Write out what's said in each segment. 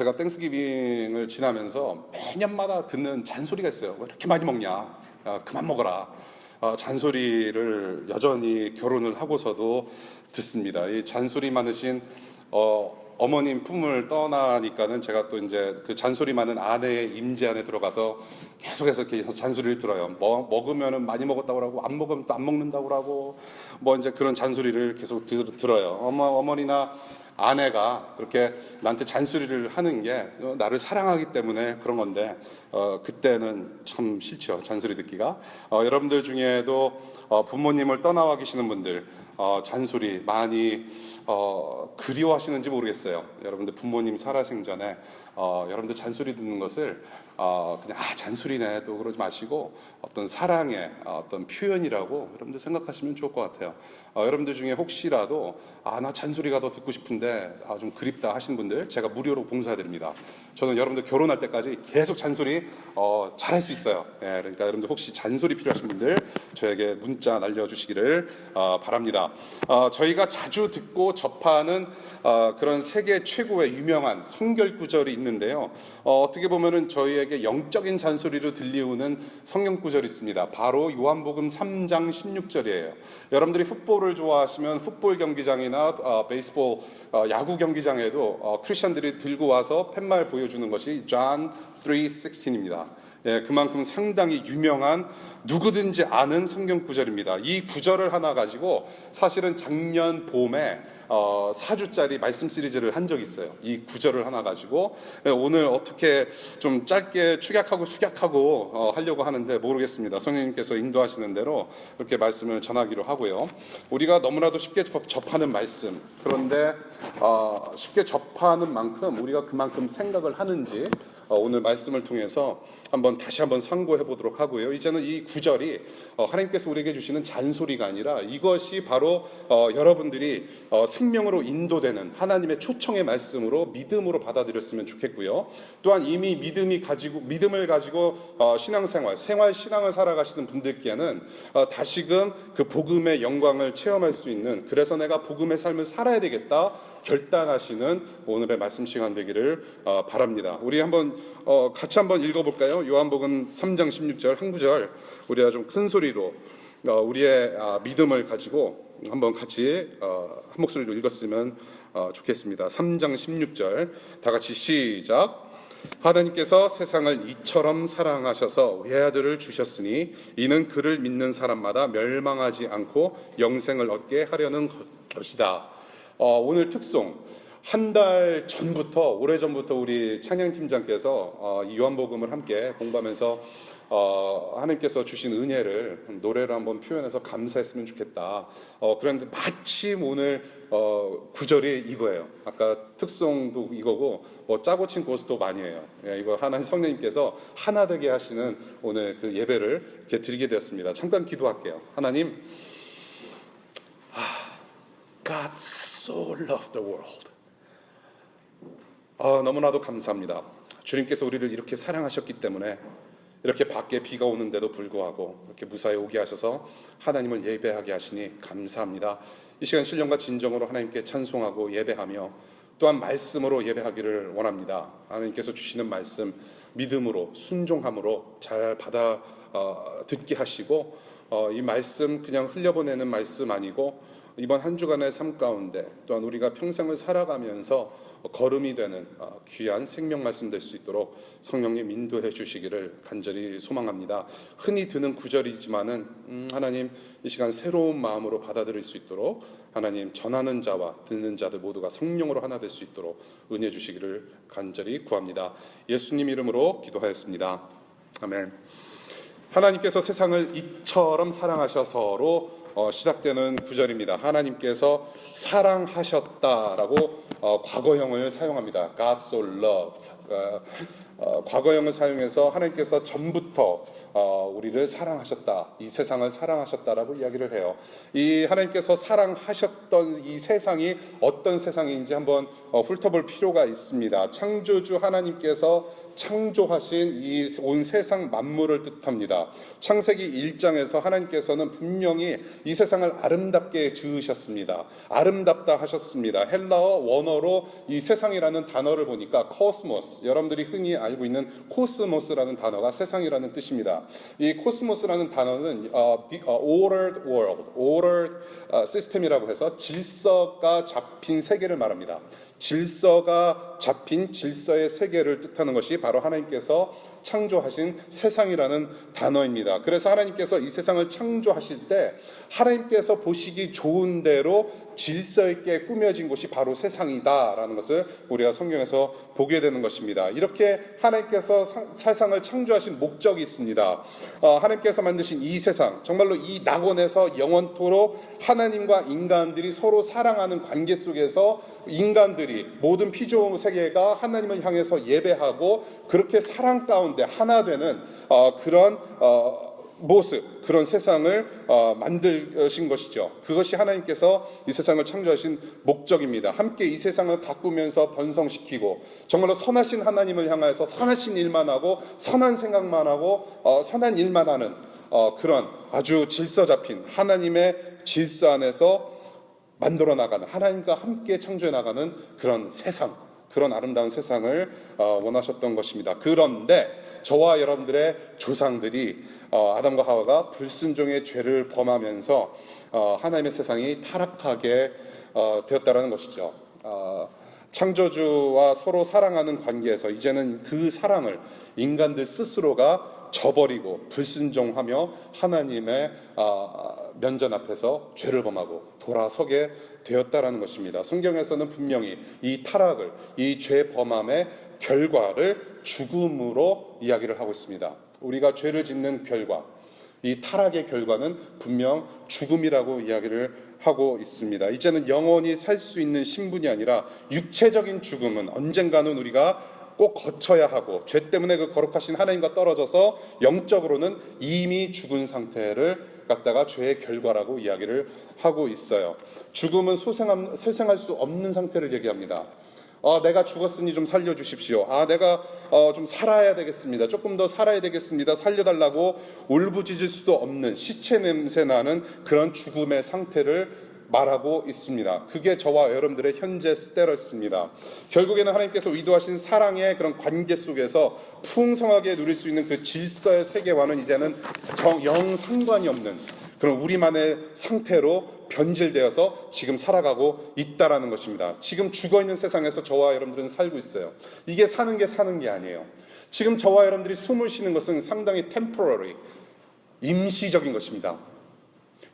제가 땡스기빙을 지나면서 매년마다 듣는 잔소리가 있어요. 왜 이렇게 많이 먹냐? 그만 먹어라. 잔소리를 여전히 결혼을 하고서도 듣습니다. 이 잔소리 많으신 어머님 품을 떠나니까는 제가 또 이제 그 잔소리 많은 아내의 임재 안에 들어가서 계속해서 잔소리를 들어요. 먹으면은 많이 먹었다고 하고 안 먹으면 또 안 먹는다고 하고 뭐 이제 그런 잔소리를 계속 들어요. 어머니나 아내가 그렇게 나한테 잔소리를 하는 게 나를 사랑하기 때문에 그런 건데 그때는 참 싫죠, 잔소리 듣기가. 여러분들 중에도 부모님을 떠나와 계시는 분들 잔소리 많이 그리워하시는지 모르겠어요. 여러분들 부모님 살아생전에 여러분들 잔소리 듣는 것을 그냥 잔소리네 또 그러지 마시고 어떤 사랑의 어떤 표현이라고 여러분들 생각하시면 좋을 것 같아요. 여러분들 중에 혹시라도 나 잔소리가 더 듣고 싶은데 좀 그립다 하신 분들 제가 무료로 봉사해드립니다. 저는 여러분들 결혼할 때까지 계속 잔소리 잘할 수 있어요. 그러니까 여러분들 혹시 잔소리 필요하신 분들 저에게 문자 날려주시기를 바랍니다. 저희가 자주 듣고 접하는 그런 세계 최고의 유명한 성결 구절이 있는데요. 어떻게 보면은 저희에게 영적인 잔소리로 들리우는 성경 구절이 있습니다. 바로 요한복음 3장 16절이에요. 여러분들이 풋볼을 좋아하시면 풋볼 경기장이나 베이스볼 야구 경기장에도 크리스천들이 들고 와서 팻말 보여주는 것이 John 3:16입니다. 그만큼 상당히 유명한 누구든지 아는 성경 구절입니다. 이 구절을 하나 가지고 사실은 작년 봄에 4주짜리 말씀 시리즈를 한 적이 있어요. 이 구절을 하나 가지고 오늘 어떻게 좀 짧게 축약하고 하려고 하는데 모르겠습니다. 성령님께서 인도하시는 대로 그렇게 말씀을 전하기로 하고요. 우리가 너무나도 쉽게 접하는 말씀, 그런데 쉽게 접하는 만큼 우리가 그만큼 생각을 하는지 오늘 말씀을 통해서 다시 한번 상고해 보도록 하고요. 이제는 이 구절이 하나님께서 우리에게 주시는 잔소리가 아니라 이것이 바로 여러분들이 생명으로 인도되는 하나님의 초청의 말씀으로 믿음으로 받아들였으면 좋겠고요. 또한 이미 믿음을 가지고 신앙을 살아가시는 분들께는 다시금 그 복음의 영광을 체험할 수 있는, 그래서 내가 복음의 삶을 살아야 되겠다 결단하시는 오늘의 말씀 시간 되기를 바랍니다. 우리 같이 한번 읽어볼까요? 요한복음 3장 16절 한 구절 우리가 좀 큰 소리로 우리의 믿음을 가지고 한번 같이 한 목소리로 읽었으면 좋겠습니다. 3장 16절 다 같이 시작. 하나님께서 세상을 이처럼 사랑하셔서 외아들을 주셨으니 이는 그를 믿는 사람마다 멸망하지 않고 영생을 얻게 하려는 것이다. 오늘 특송 한 달 전부터, 오래전부터 우리 찬양팀장께서 이 요한복음을 함께 공부하면서 하나님께서 주신 은혜를 노래로 한번 표현해서 감사했으면 좋겠다. 그런데 마침 오늘 구절이 이거예요. 아까 특송도 이거고 짜고 친 고스도 많이 해요. 이거 하나님 성령님께서 하나 되게 하시는 오늘 그 예배를 이렇게 드리게 되었습니다. 잠깐 기도할게요. 하나님, God so loved the world. 너무나도 감사합니다. 주님께서 우리를 이렇게 사랑하셨기 때문에 이렇게 밖에 비가 오는데도 불구하고 이렇게 무사히 오게 하셔서 하나님을 예배하게 하시니 감사합니다. 이 시간 신령과 진정으로 하나님께 찬송하고 예배하며 또한 말씀으로 예배하기를 원합니다. 하나님께서 주시는 말씀 믿음으로 순종함으로 잘 받아 듣게 하시고 이 말씀 그냥 흘려보내는 말씀 아니고 이번 한 주간의 삶 가운데 또한 우리가 평생을 살아가면서 걸음이 되는 귀한 생명 말씀 될 수 있도록 성령님 인도해 주시기를 간절히 소망합니다. 흔히 드는 구절이지만은 하나님 이 시간 새로운 마음으로 받아들일 수 있도록 하나님 전하는 자와 듣는 자들 모두가 성령으로 하나 될 수 있도록 은혜 주시기를 간절히 구합니다. 예수님 이름으로 기도하였습니다. 아멘. 하나님께서 세상을 이처럼 사랑하셔서로 시작되는 구절입니다. 하나님께서 사랑하셨다라고 과거형을 사용합니다. God so loved. 과거형을 사용해서 하나님께서 전부터 우리를 사랑하셨다, 이 세상을 사랑하셨다라고 이야기를 해요. 이 하나님께서 사랑하셨던 이 세상이 어떤 세상인지 한번 훑어볼 필요가 있습니다. 창조주 하나님께서 창조하신 이 온 세상 만물을 뜻합니다. 창세기 1장에서 하나님께서는 분명히 이 이 세상을 아름답게 지으셨습니다. 아름답다 하셨습니다. 헬라어 원어로 이 세상이라는 단어를 보니까 코스모스, 여러분들이 흔히 알고 있는 코스모스라는 단어가 세상이라는 뜻입니다. 이 코스모스라는 단어는 the ordered world, ordered system이라고 해서 질서가 잡힌 세계를 말합니다. 질서가 잡힌 질서의 세계를 뜻하는 것이 바로 하나님께서 창조하신 세상이라는 단어입니다. 그래서 하나님께서 이 세상을 창조하실 때 하나님께서 보시기 좋은 대로 질서 있게 꾸며진 곳이 바로 세상이다라는 것을 우리가 성경에서 보게 되는 것입니다. 이렇게 하나님께서 세상을 창조하신 목적이 있습니다. 하나님께서 만드신 이 세상, 정말로 이 낙원에서 영원토록 하나님과 인간들이 서로 사랑하는 관계 속에서 인간들이 모든 피조물 세계가 하나님을 향해서 예배하고 그렇게 사랑 가운데 하나 되는 그런 모습, 그런 세상을 만드신 것이죠. 그것이 하나님께서 이 세상을 창조하신 목적입니다. 함께 이 세상을 가꾸면서 번성시키고 정말로 선하신 하나님을 향해서 선하신 일만 하고 선한 생각만 하고 선한 일만 하는 그런 아주 질서 잡힌 하나님의 질서 안에서 만들어 나가는, 하나님과 함께 창조해 나가는 그런 세상, 그런 아름다운 세상을 원하셨던 것입니다. 그런데 저와 여러분들의 조상들이 아담과 하와가 불순종의 죄를 범하면서 하나님의 세상이 타락하게 되었다라는 것이죠. 창조주와 서로 사랑하는 관계에서 이제는 그 사랑을 인간들 스스로가 저버리고 불순종하며 하나님의 면전 앞에서 죄를 범하고 돌아서게 되었다라는 것입니다. 성경에서는 분명히 이 타락을, 이 죄 범함의 결과를 죽음으로 이야기를 하고 있습니다. 우리가 죄를 짓는 결과, 이 타락의 결과는 분명 죽음이라고 이야기를 하고 있습니다. 이제는 영원히 살 수 있는 신분이 아니라 육체적인 죽음은 언젠가는 우리가 꼭 거쳐야 하고, 죄 때문에 그 거룩하신 하나님과 떨어져서 영적으로는 이미 죽은 상태를 갖다가 죄의 결과라고 이야기를 하고 있어요. 죽음은 소생할 수 없는 상태를 얘기합니다. 내가 죽었으니 좀 살려주십시오. 내가 좀 살아야 되겠습니다. 조금 더 살아야 되겠습니다. 살려달라고 울부짖을 수도 없는 시체 냄새 나는 그런 죽음의 상태를 말하고 있습니다. 그게 저와 여러분들의 현재 스테러스입니다. 결국에는 하나님께서 의도하신 사랑의 그런 관계 속에서 풍성하게 누릴 수 있는 그 질서의 세계와는 이제는 영 상관이 없는 그런 우리만의 상태로 변질되어서 지금 살아가고 있다라는 것입니다. 지금 죽어있는 세상에서 저와 여러분들은 살고 있어요. 이게 사는 게 아니에요. 지금 저와 여러분들이 숨을 쉬는 것은 상당히 temporary, 임시적인 것입니다.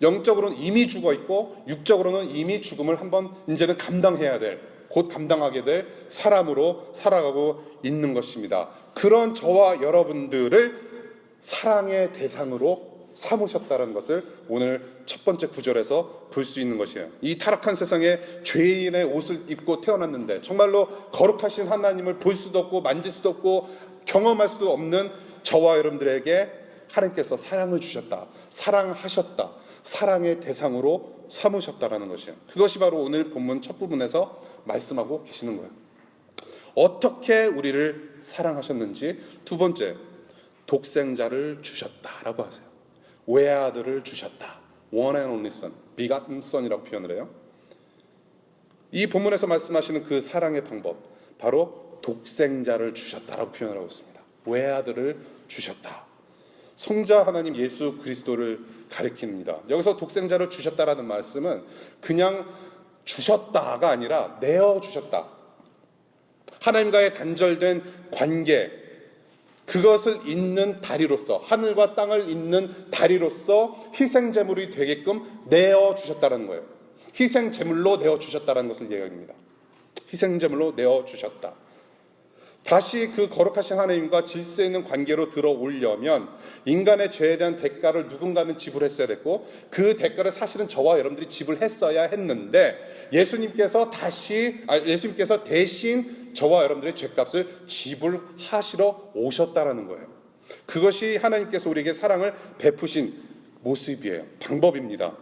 영적으로는 이미 죽어 있고 육적으로는 이미 죽음을 한번 이제는 감당해야 될, 곧 감당하게 될 사람으로 살아가고 있는 것입니다. 그런 저와 여러분들을 사랑의 대상으로 삼으셨다는 것을 오늘 첫 번째 구절에서 볼 수 있는 것이에요. 이 타락한 세상에 죄인의 옷을 입고 태어났는데 정말로 거룩하신 하나님을 볼 수도 없고 만질 수도 없고 경험할 수도 없는 저와 여러분들에게 하나님께서 사랑을 주셨다, 사랑하셨다, 사랑의 대상으로 삼으셨다라는 것이에요. 그것이 바로 오늘 본문 첫 부분에서 말씀하고 계시는 거예요. 어떻게 우리를 사랑하셨는지, 두 번째, 독생자를 주셨다라고 하세요. 외아들을 주셨다. One and only son, begotten son이라고 표현을 해요. 이 본문에서 말씀하시는 그 사랑의 방법, 바로 독생자를 주셨다라고 표현을 하고 있습니다. 외아들을 주셨다. 성자 하나님 예수 그리스도를 가리킵니다. 여기서 독생자를 주셨다라는 말씀은 그냥 주셨다가 아니라 내어주셨다. 하나님과의 단절된 관계, 그것을 잇는 다리로서, 하늘과 땅을 잇는 다리로서 희생제물이 되게끔 내어주셨다는 거예요. 희생제물로 내어주셨다는 것을 얘기합니다. 희생제물로 내어주셨다. 다시 그 거룩하신 하나님과 질서 있는 관계로 들어오려면 인간의 죄에 대한 대가를 누군가는 지불했어야 됐고, 그 대가를 사실은 저와 여러분들이 지불했어야 했는데 예수님께서 대신 저와 여러분들의 죄값을 지불하시러 오셨다라는 거예요. 그것이 하나님께서 우리에게 사랑을 베푸신 모습이에요. 방법입니다.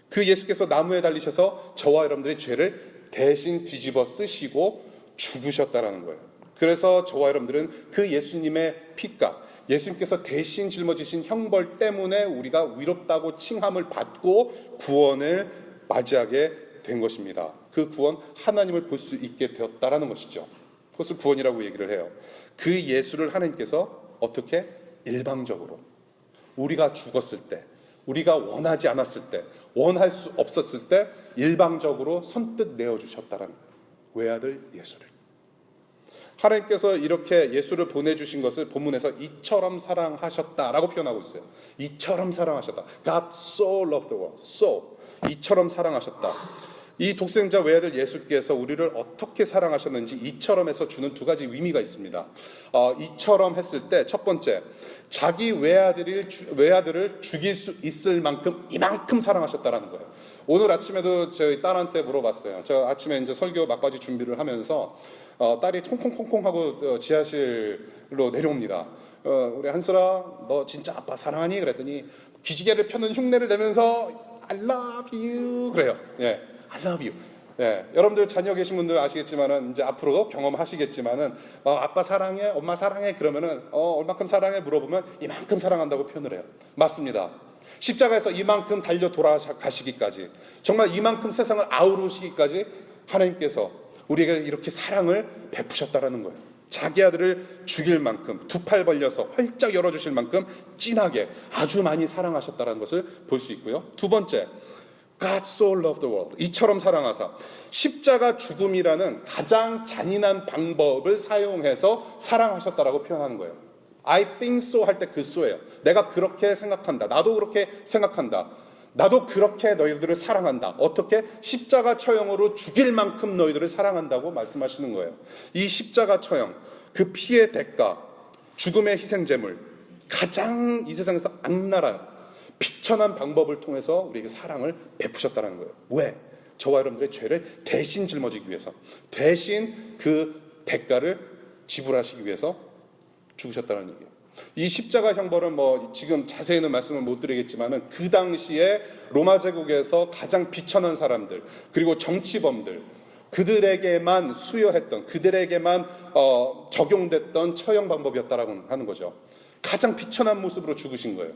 그 예수께서 나무에 달리셔서 저와 여러분들의 죄를 대신 뒤집어 쓰시고 죽으셨다라는 거예요. 그래서 저와 여러분들은 그 예수님의 피값, 예수님께서 대신 짊어지신 형벌 때문에 우리가 위롭다고 칭함을 받고 구원을 맞이하게 된 것입니다. 그 구원, 하나님을 볼 수 있게 되었다라는 것이죠. 그것을 구원이라고 얘기를 해요. 그 예수를 하나님께서 어떻게? 일방적으로 우리가 죽었을 때, 우리가 원하지 않았을 때, 원할 수 없었을 때 일방적으로 선뜻 내어주셨다라는 거예요. 외아들 예수를. 하나님께서 이렇게 예수를 보내주신 것을 본문에서 이처럼 사랑하셨다라고 표현하고 있어요. 이처럼 사랑하셨다. God so loved the world. So. 이처럼 사랑하셨다. 이 독생자 외아들 예수께서 우리를 어떻게 사랑하셨는지 이처럼에서 주는 두 가지 의미가 있습니다. 이처럼 했을 때 첫 번째, 자기 외아들을 죽일 수 있을 만큼 이만큼 사랑하셨다라는 거예요. 오늘 아침에도 저희 딸한테 물어봤어요. 저 아침에 이제 설교 막바지 준비를 하면서 딸이 콩콩콩콩 하고 지하실로 내려옵니다. 우리 한슬아, 너 진짜 아빠 사랑하니? 그랬더니 기지개를 펴는 흉내를 내면서 I love you 그래요. 예, I love you. 예, 여러분들 자녀 계신 분들 아시겠지만은 이제 앞으로 경험하시겠지만은 아빠 사랑해, 엄마 사랑해 그러면은 얼마큼 사랑해 물어보면 이만큼 사랑한다고 표현을 해요. 맞습니다. 십자가에서 이만큼 달려 돌아가시기까지, 정말 이만큼 세상을 아우르시기까지 하나님께서 우리에게 이렇게 사랑을 베푸셨다라는 거예요. 자기 아들을 죽일 만큼, 두 팔 벌려서 활짝 열어주실 만큼 진하게 아주 많이 사랑하셨다는 것을 볼 수 있고요. 두 번째, God so loved the world. 이처럼 사랑하사, 십자가 죽음이라는 가장 잔인한 방법을 사용해서 사랑하셨다라고 표현하는 거예요. I think so 할 때 그 so예요. 내가 그렇게 생각한다. 나도 그렇게 생각한다. 나도 그렇게 너희들을 사랑한다. 어떻게? 십자가 처형으로 죽일 만큼 너희들을 사랑한다고 말씀하시는 거예요. 이 십자가 처형, 그 피의 대가, 죽음의 희생제물, 가장 이 세상에서 악랄한 비천한 방법을 통해서 우리에게 사랑을 베푸셨다는 거예요. 왜? 저와 여러분들의 죄를 대신 짊어지기 위해서, 대신 그 대가를 지불하시기 위해서 죽으셨다는 얘기예요. 이 십자가 형벌은 지금 자세히는 말씀을 못 드리겠지만은 그 당시에 로마 제국에서 가장 비천한 사람들, 그리고 정치범들, 그들에게만 수여했던, 그들에게만 적용됐던 처형 방법이었다라고 하는 거죠. 가장 비천한 모습으로 죽으신 거예요.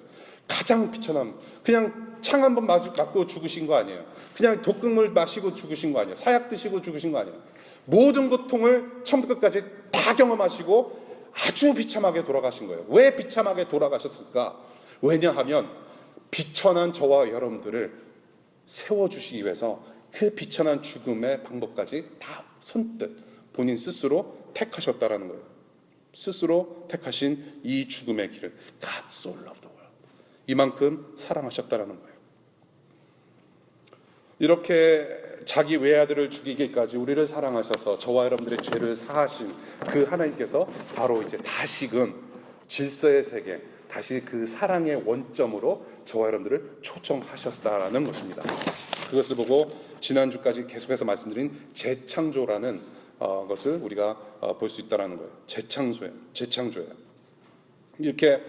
가장 비천한, 그냥 창 한 번 맞고 죽으신 거 아니에요. 그냥 독극물 마시고 죽으신 거 아니에요. 사약 드시고 죽으신 거 아니에요. 모든 고통을 처음부터 끝까지 다 경험하시고 아주 비참하게 돌아가신 거예요. 왜 비참하게 돌아가셨을까? 왜냐하면 비천한 저와 여러분들을 세워주시기 위해서 그 비천한 죽음의 방법까지 다 선뜻 본인 스스로 택하셨다라는 거예요. 스스로 택하신 이 죽음의 길을 God so loved the world. 이만큼 사랑하셨다라는 거예요. 이렇게 자기 외아들을 죽이기까지 우리를 사랑하셔서 저와 여러분들의 죄를 사하신 그 하나님께서 바로 이제 다시금 질서의 세계, 다시 그 사랑의 원점으로 저와 여러분들을 초청하셨다라는 것입니다. 그것을 보고 지난주까지 계속해서 말씀드린 재창조라는 것을 우리가 볼 수 있다라는 거예요. 재창조예요. 이렇게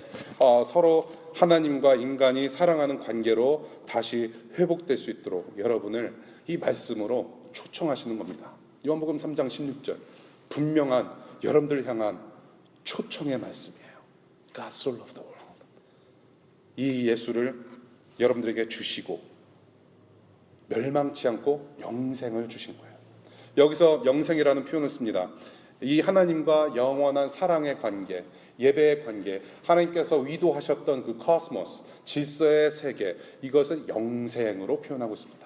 서로 하나님과 인간이 사랑하는 관계로 다시 회복될 수 있도록 여러분을 이 말씀으로 초청하시는 겁니다. 요한복음 3장 16절, 분명한 여러분들 향한 초청의 말씀이에요. God so loved the world. 이 예수를 여러분들에게 주시고 멸망치 않고 영생을 주신 거예요. 여기서 영생이라는 표현을 씁니다. 이 하나님과 영원한 사랑의 관계, 예배의 관계, 하나님께서 위도하셨던 그 코스모스, 질서의 세계, 이것을 영생으로 표현하고 있습니다.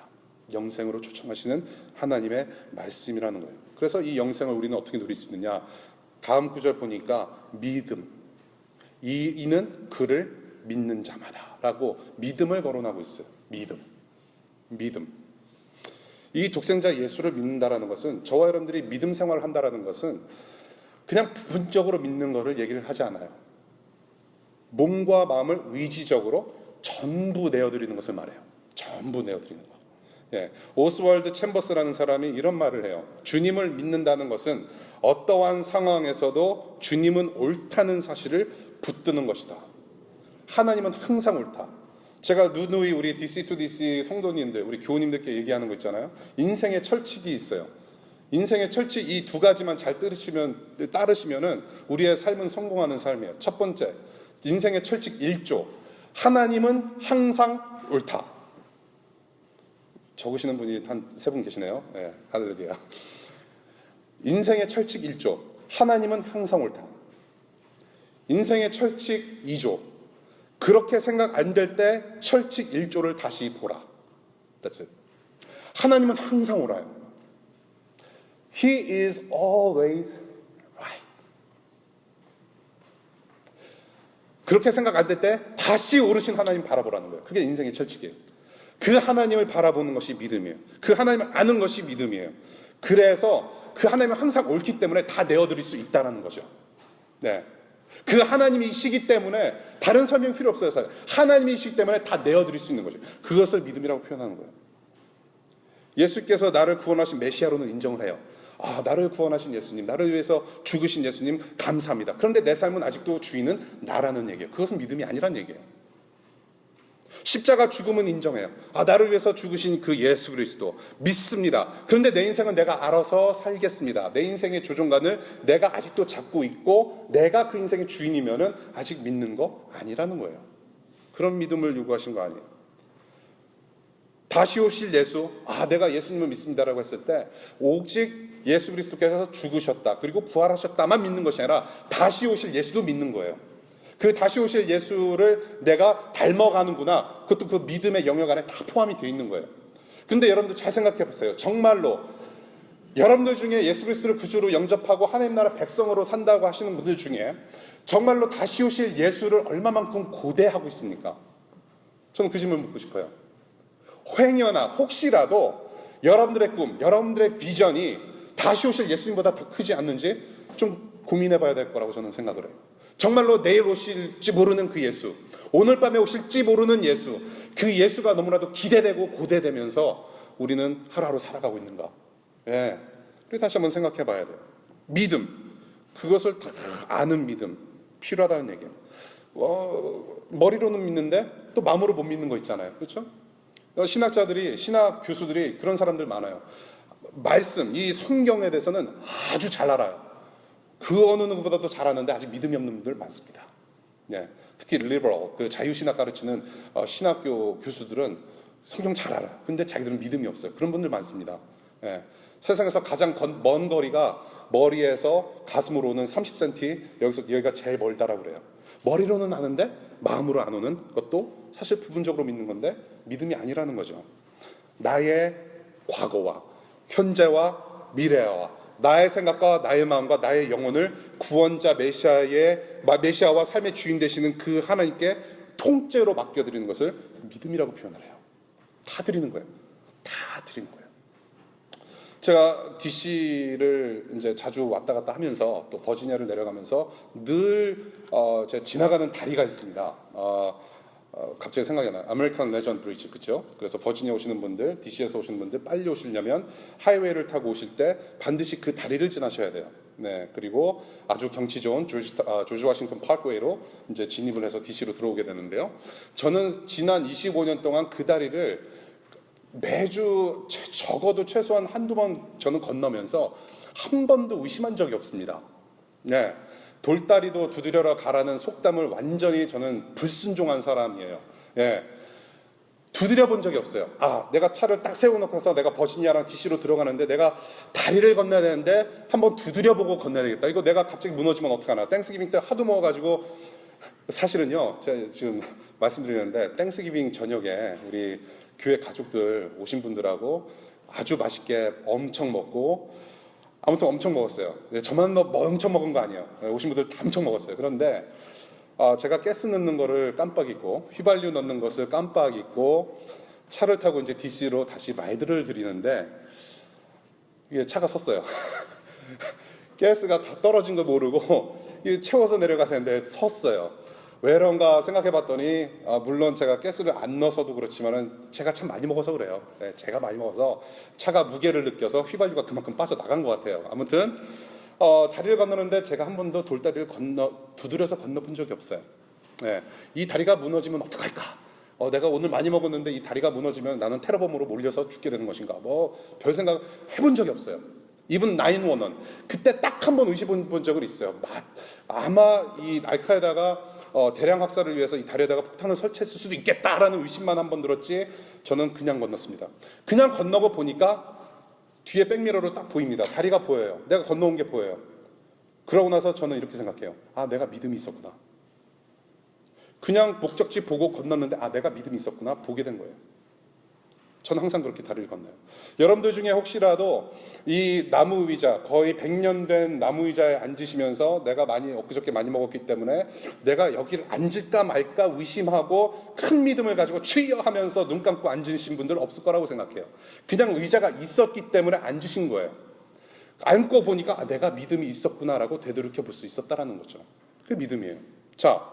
영생으로 초청하시는 하나님의 말씀이라는 거예요. 그래서 이 영생을 우리는 어떻게 누릴 수 있느냐? 다음 구절 보니까 믿음, 이는 그를 믿는 자마다라고 믿음을 거론하고 있어요. 믿음. 이 독생자 예수를 믿는다라는 것은, 저와 여러분들이 믿음 생활을 한다라는 것은 그냥 부분적으로 믿는 것을 얘기를 하지 않아요. 몸과 마음을 의지적으로 전부 내어드리는 것을 말해요. 전부 내어드리는 것. 예, 오스월드 챔버스라는 사람이 이런 말을 해요. 주님을 믿는다는 것은 어떠한 상황에서도 주님은 옳다는 사실을 붙드는 것이다. 하나님은 항상 옳다. 제가 누누이 우리 DC2DC 성도님들, 우리 교우님들께 얘기하는 거 있잖아요. 인생의 철칙이 있어요. 인생의 철칙 이 두 가지만 잘 따르시면은 우리의 삶은 성공하는 삶이에요. 첫 번째, 인생의 철칙 1조. 하나님은 항상 옳다. 적으시는 분이 한 3분 계시네요. 네, 할렐루야. 인생의 철칙 1조. 하나님은 항상 옳다. 인생의 철칙 2조. 그렇게 생각 안 될 때 철칙 1조를 다시 보라. That's it. 하나님은 항상 옳아요. He is always right. 그렇게 생각 안 될 때 다시 옳으신 하나님 바라보라는 거예요. 그게 인생의 철칙이에요. 그 하나님을 바라보는 것이 믿음이에요. 그 하나님을 아는 것이 믿음이에요. 그래서 그 하나님은 항상 옳기 때문에 다 내어드릴 수 있다는 거죠. 네. 그 하나님이시기 때문에 다른 설명이 필요 없어요. 하나님이시기 때문에 다 내어드릴 수 있는 거죠. 그것을 믿음이라고 표현하는 거예요. 예수께서 나를 구원하신 메시아로는 인정을 해요. 아, 나를 구원하신 예수님, 나를 위해서 죽으신 예수님 감사합니다. 그런데 내 삶은 아직도 주인은 나라는 얘기예요. 그것은 믿음이 아니란 얘기예요. 십자가 죽음은 인정해요. 아, 나를 위해서 죽으신 그 예수 그리스도 믿습니다. 그런데 내 인생은 내가 알아서 살겠습니다. 내 인생의 조종관을 내가 아직도 잡고 있고 내가 그 인생의 주인이면은 아직 믿는 거 아니라는 거예요. 그런 믿음을 요구하신 거 아니에요. 다시 오실 예수, 아, 내가 예수님을 믿습니다라고 했을 때 오직 예수 그리스도께서 죽으셨다 그리고 부활하셨다만 믿는 것이 아니라 다시 오실 예수도 믿는 거예요. 그 다시 오실 예수를 내가 닮아가는구나. 그것도 그 믿음의 영역 안에 다 포함이 되어 있는 거예요. 근데 여러분들 잘 생각해 보세요. 정말로 여러분들 중에 예수 그리스도를 구주로 영접하고 하나님 나라 백성으로 산다고 하시는 분들 중에 정말로 다시 오실 예수를 얼마만큼 고대하고 있습니까? 저는 그 질문을 묻고 싶어요. 행여나 혹시라도 여러분들의 꿈, 여러분들의 비전이 다시 오실 예수님보다 더 크지 않는지 좀 고민해 봐야 될 거라고 저는 생각을 해요. 정말로 내일 오실지 모르는 그 예수, 오늘 밤에 오실지 모르는 예수, 그 예수가 너무나도 기대되고 고대되면서 우리는 하루하루 살아가고 있는가. 예. 그리고 다시 한번 생각해 봐야 돼요. 믿음, 그것을 다 아는 믿음 필요하다는 얘기예요. 머리로는 믿는데 또 마음으로 못 믿는 거 있잖아요. 그렇죠? 신학자들이, 신학 교수들이 그런 사람들 많아요. 말씀, 이 성경에 대해서는 아주 잘 알아요. 그 어느 누구보다도 잘 아는데 아직 믿음이 없는 분들 많습니다. 네. 특히 리버럴, 그 자유신학 가르치는 신학교 교수들은 성경 잘 알아요. 근데 자기들은 믿음이 없어요. 그런 분들 많습니다. 네. 세상에서 가장 먼 거리가 머리에서 가슴으로 오는 30cm, 여기가 제일 멀다라고 그래요. 머리로는 아는데 마음으로 안 오는 것도 사실 부분적으로 믿는 건데 믿음이 아니라는 거죠. 나의 과거와 현재와 미래와 나의 생각과 나의 마음과 나의 영혼을 구원자 메시아와 삶의 주인 되시는 그 하나님께 통째로 맡겨드리는 것을 믿음이라고 표현을 해요. 다 드리는 거예요. 다 드리는 거예요. 제가 DC를 이제 자주 왔다 갔다 하면서 또 버지니아를 내려가면서 늘 제가 지나가는 다리가 있습니다. 갑자기 생각이 나요. 아메리칸 레전드 브리지, 그렇죠? 그래서 버지니아 오시는 분들, DC에서 오시는 분들 빨리 오시려면 하이웨이를 타고 오실 때 반드시 그 다리를 지나셔야 돼요. 네, 그리고 아주 경치 좋은 조지 워싱턴 파크웨이로 이제 진입을 해서 DC로 들어오게 되는데요. 저는 지난 25년 동안 그 다리를 매주 적어도 최소한 한두 번 저는 건너면서 한 번도 의심한 적이 없습니다. 네, 돌다리도 두드려라 가라는 속담을 완전히 저는 불순종한 사람이에요. 예, 두드려 본 적이 없어요. 아, 내가 차를 딱 세워놓고서 내가 버지니아랑 DC로 들어가는데 내가 다리를 건너야 되는데 한번 두드려 보고 건너야 되겠다. 이거 내가 갑자기 무너지면 어떡하나. 땡스기빙 때 하도 먹어가지고 사실은요, 제가 지금 말씀드리는데 땡스기빙 저녁에 우리 교회 가족들 오신 분들하고 아주 맛있게 엄청 먹고 아무튼 엄청 먹었어요. 저만 엄청 먹은 거 아니에요. 오신 분들 다 엄청 먹었어요. 그런데 제가 가스 넣는 거를 깜빡 잊고 휘발유 넣는 것을 깜빡 잊고 차를 타고 이제 DC로 다시 라이드를 드리는데 이게 차가 섰어요. 가스가 다 떨어진 거 모르고 채워서 내려가는데 섰어요. 왜 그런가 생각해봤더니 물론 제가 가스를 안 넣어서도 그렇지만은 제가 참 많이 먹어서 그래요. 네, 제가 많이 먹어서 차가 무게를 느껴서 휘발유가 그만큼 빠져나간 것 같아요. 아무튼 다리를 건너는데 제가 한 번도 돌다리를 두드려서 건너본 적이 없어요. 네, 이 다리가 무너지면 어떡할까? 내가 오늘 많이 먹었는데 이 다리가 무너지면 나는 테러범으로 몰려서 죽게 되는 것인가? 별 생각 해본 적이 없어요. even 911 그때 딱 한 번 의심 본 적은 있어요. 아마 이 알카에다가 대량 학살을 위해서 이 다리에다가 폭탄을 설치했을 수도 있겠다라는 의심만 한 번 들었지 저는 그냥 건넜습니다. 그냥 건너고 보니까 뒤에 백미러로 딱 보입니다. 다리가 보여요. 내가 건너온 게 보여요. 그러고 나서 저는 이렇게 생각해요. 아, 내가 믿음이 있었구나. 그냥 목적지 보고 건넜는데 아, 내가 믿음이 있었구나 보게 된 거예요. 저는 항상 그렇게 다리를 건너요. 여러분들 중에 혹시라도 이 나무 의자, 거의 100년 된 나무 의자에 앉으시면서 내가 엊그저께 많이 먹었기 때문에 내가 여기를 앉을까 말까 의심하고 큰 믿음을 가지고 주여 하면서 눈 감고 앉으신 분들 없을 거라고 생각해요. 그냥 의자가 있었기 때문에 앉으신 거예요. 앉고 보니까 아, 내가 믿음이 있었구나라고 되돌이켜 볼 수 있었다라는 거죠. 그게 믿음이에요. 자,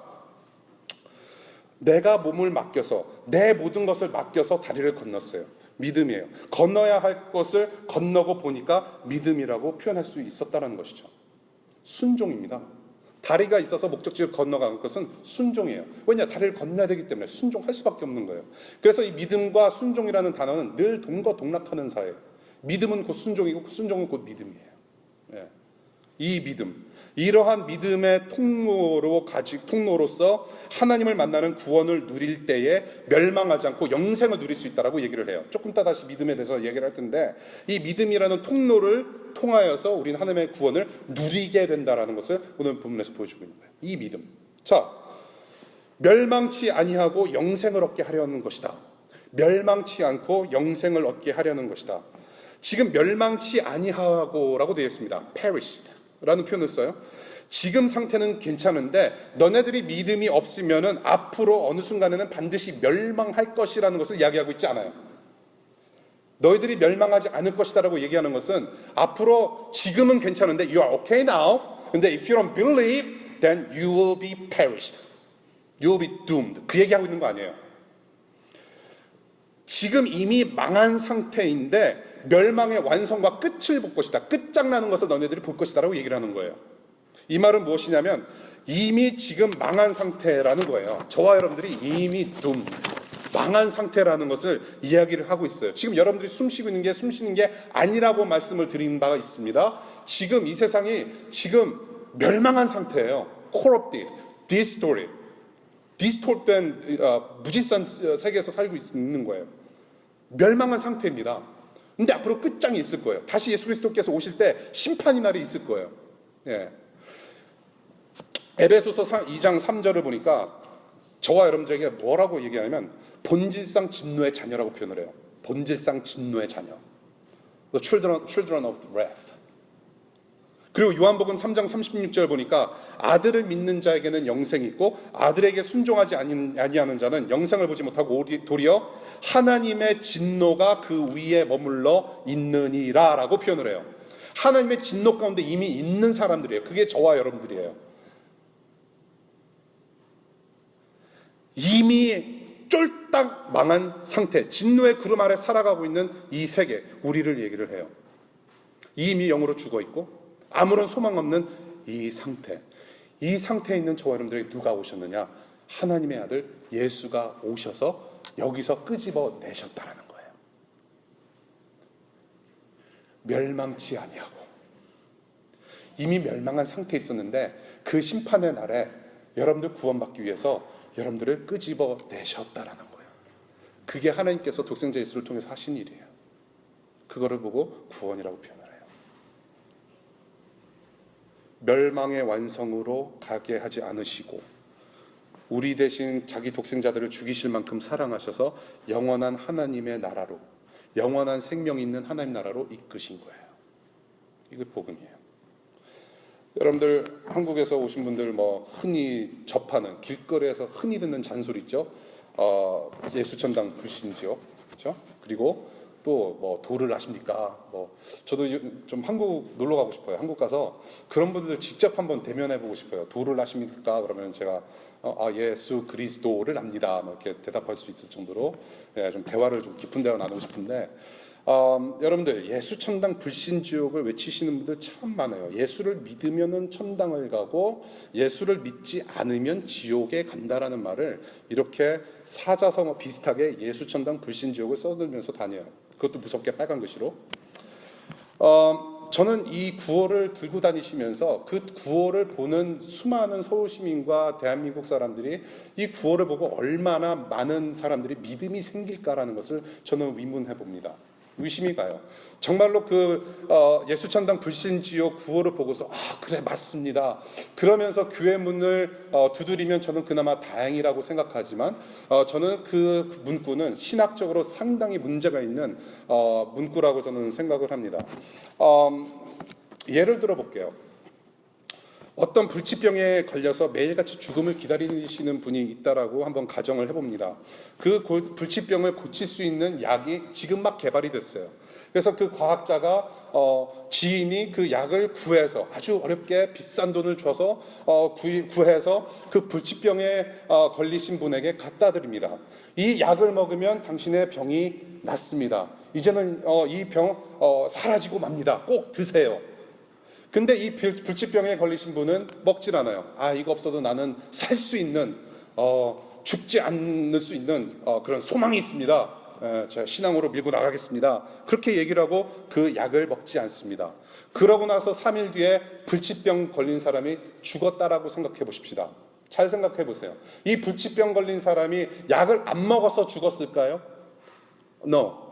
내가 몸을 맡겨서 내 모든 것을 맡겨서 다리를 건넜어요. 믿음이에요. 건너야 할 것을 건너고 보니까 믿음이라고 표현할 수 있었다는 것이죠. 순종입니다. 다리가 있어서 목적지를 건너가는 것은 순종이에요. 왜냐? 다리를 건너야 되기 때문에 순종할 수밖에 없는 거예요. 그래서 이 믿음과 순종이라는 단어는 늘 동거동락하는 사이예요. 믿음은 곧 순종이고 순종은 곧 믿음이에요. 예. 이 믿음, 이러한 믿음의 통로로서 하나님을 만나는 구원을 누릴 때에 멸망하지 않고 영생을 누릴 수 있다라고 얘기를 해요. 조금 이따 다시 믿음에 대해서 얘기를 할 텐데 이 믿음이라는 통로를 통하여서 우리는 하나님의 구원을 누리게 된다라는 것을 오늘 본문에서 보여주고 있는 거예요. 이 믿음. 자, 멸망치 아니하고 영생을 얻게 하려는 것이다. 멸망치 않고 영생을 얻게 하려는 것이다. 지금 멸망치 아니하고라고 되어 있습니다. perished 라는 표현을 써요. 지금 상태는 괜찮은데 너네들이 믿음이 없으면은 앞으로 어느 순간에는 반드시 멸망할 것이라는 것을 이야기하고 있지 않아요. 너희들이 멸망하지 않을 것이다라고 얘기하는 것은 앞으로 지금은 괜찮은데 you are okay now. 근데 if you don't believe, then you will be perished. You will be doomed. 그 얘기하고 있는 거 아니에요. 지금 이미 망한 상태인데 멸망의 완성과 끝을 볼 것이다. 끝장나는 것을 너네들이 볼 것이다라고 얘기를 하는 거예요. 이 말은 무엇이냐면 이미 지금 망한 상태라는 거예요. 저와 여러분들이 이미 망한 상태라는 것을 이야기를 하고 있어요. 지금 여러분들이 숨쉬고 있는 게 숨쉬는 게 아니라고 말씀을 드린 바가 있습니다. 지금 이 세상이 지금 멸망한 상태예요. corrupted, distort된 무질서한 세계에서 살고 있는 거예요. 멸망한 상태입니다. 근데 앞으로 끝장이 있을 거예요. 다시 예수 그리스도께서 오실 때 심판의 날이 있을 거예요. 예. 에베소서 2장 3절을 보니까 저와 여러분들에게 뭐라고 얘기하냐면 본질상 진노의 자녀라고 표현을 해요. 본질상 진노의 자녀. The children of wrath. 그리고 요한복음 3장 36절 보니까 아들을 믿는 자에게는 영생이 있고 아들에게 순종하지 아니하는 자는 영생을 보지 못하고 도리어 하나님의 진노가 그 위에 머물러 있느니라 라고 표현을 해요. 하나님의 진노 가운데 이미 있는 사람들이에요. 그게 저와 여러분들이에요. 이미 쫄딱 망한 상태, 진노의 구름 아래 살아가고 있는 이 세계, 우리를 얘기를 해요. 이미 영으로 죽어있고 아무런 소망 없는 이 상태, 이 상태에 있는 저와 여러분들에게 누가 오셨느냐? 하나님의 아들 예수가 오셔서 여기서 끄집어 내셨다라는 거예요. 멸망치 아니하고 이미 멸망한 상태에 있었는데 그 심판의 날에 여러분들 구원받기 위해서 여러분들을 끄집어 내셨다라는 거예요. 그게 하나님께서 독생자 예수를 통해서 하신 일이에요. 그거를 보고 구원이라고 표현을 해요. 멸망의 완성으로 가게 하지 않으시고 우리 대신 자기 독생자들을 죽이실 만큼 사랑하셔서 영원한 하나님의 나라로, 영원한 생명 있는 하나님 나라로 이끄신 거예요. 이게 복음이에요. 여러분들 한국에서 오신 분들 뭐 흔히 접하는 길거리에서 흔히 듣는 잔소리 있죠. 예수천당 불신지요, 그렇죠? 그리고 또 뭐 도를 아십니까? 뭐 저도 좀 한국 놀러 가고 싶어요. 한국 가서 그런 분들 직접 한번 대면해 보고 싶어요. 도를 아십니까? 그러면 제가 예수 그리스도를 압니다. 뭐 이렇게 대답할 수 있을 정도로 좀 대화를 좀 깊은 대화 나누고 싶은데. 여러분들 예수 천당 불신 지옥을 외치시는 분들 참 많아요. 예수를 믿으면은 천당을 가고 예수를 믿지 않으면 지옥에 간다라는 말을 이렇게 사자성어 비슷하게 예수 천당 불신 지옥을 써들면서 다녀요. 그것도 무섭게 빨간 글씨로. 저는 이 구호를 들고 다니시면서 그 구호를 보는 수많은 서울 시민과 대한민국 사람들이 이 구호를 보고 얼마나 많은 사람들이 믿음이 생길까라는 것을 저는 의문해 봅니다. 의심이 가요. 정말로 예수천당 불신지옥 구호를 보고서 그래 맞습니다. 그러면서 교회 문을 두드리면 저는 그나마 다행이라고 생각하지만 저는 그 문구는 신학적으로 상당히 문제가 있는 문구라고 저는 생각을 합니다. 예를 들어 볼게요. 어떤 불치병에 걸려서 매일같이 죽음을 기다리시는 분이 있다라고 한번 가정을 해봅니다. 그 불치병을 고칠 수 있는 약이 지금 막 개발이 됐어요. 그래서 그 과학자가 지인이 그 약을 구해서 아주 어렵게 비싼 돈을 줘서 구해서 그 불치병에 걸리신 분에게 갖다 드립니다. 이 약을 먹으면 당신의 병이 낫습니다. 이제는 이 병 사라지고 맙니다. 꼭 드세요. 근데 이 불치병에 걸리신 분은 먹질 않아요. 이거 없어도 나는 살 수 있는 죽지 않을 수 있는 그런 소망이 있습니다. 제가 신앙으로 밀고 나가겠습니다. 그렇게 얘기를 하고 그 약을 먹지 않습니다. 그러고 나서 3일 뒤에 불치병 걸린 사람이 죽었다라고 생각해 보십시다. 잘 생각해 보세요. 이 불치병 걸린 사람이 약을 안 먹어서 죽었을까요? No.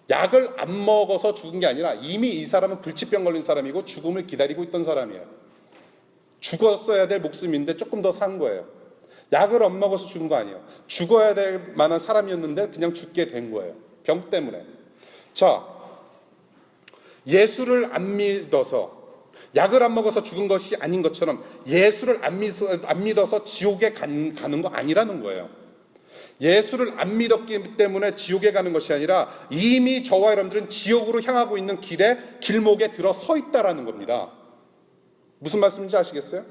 약을 안 먹어서 죽은 게 아니라 이미 이 사람은 불치병 걸린 사람이고 죽음을 기다리고 있던 사람이에요. 죽었어야 될 목숨인데 조금 더 산 거예요. 약을 안 먹어서 죽은 거 아니에요. 죽어야 될 만한 사람이었는데 그냥 죽게 된 거예요. 병 때문에. 자, 예수를 안 믿어서 약을 안 먹어서 죽은 것이 아닌 것처럼 예수를 안 믿어서 지옥에 가는 거 아니라는 거예요. 예수를 안 믿었기 때문에 지옥에 가는 것이 아니라 이미 저와 여러분들은 지옥으로 향하고 있는 길목에 들어서 있다라는 겁니다. 무슨 말씀인지 아시겠어요?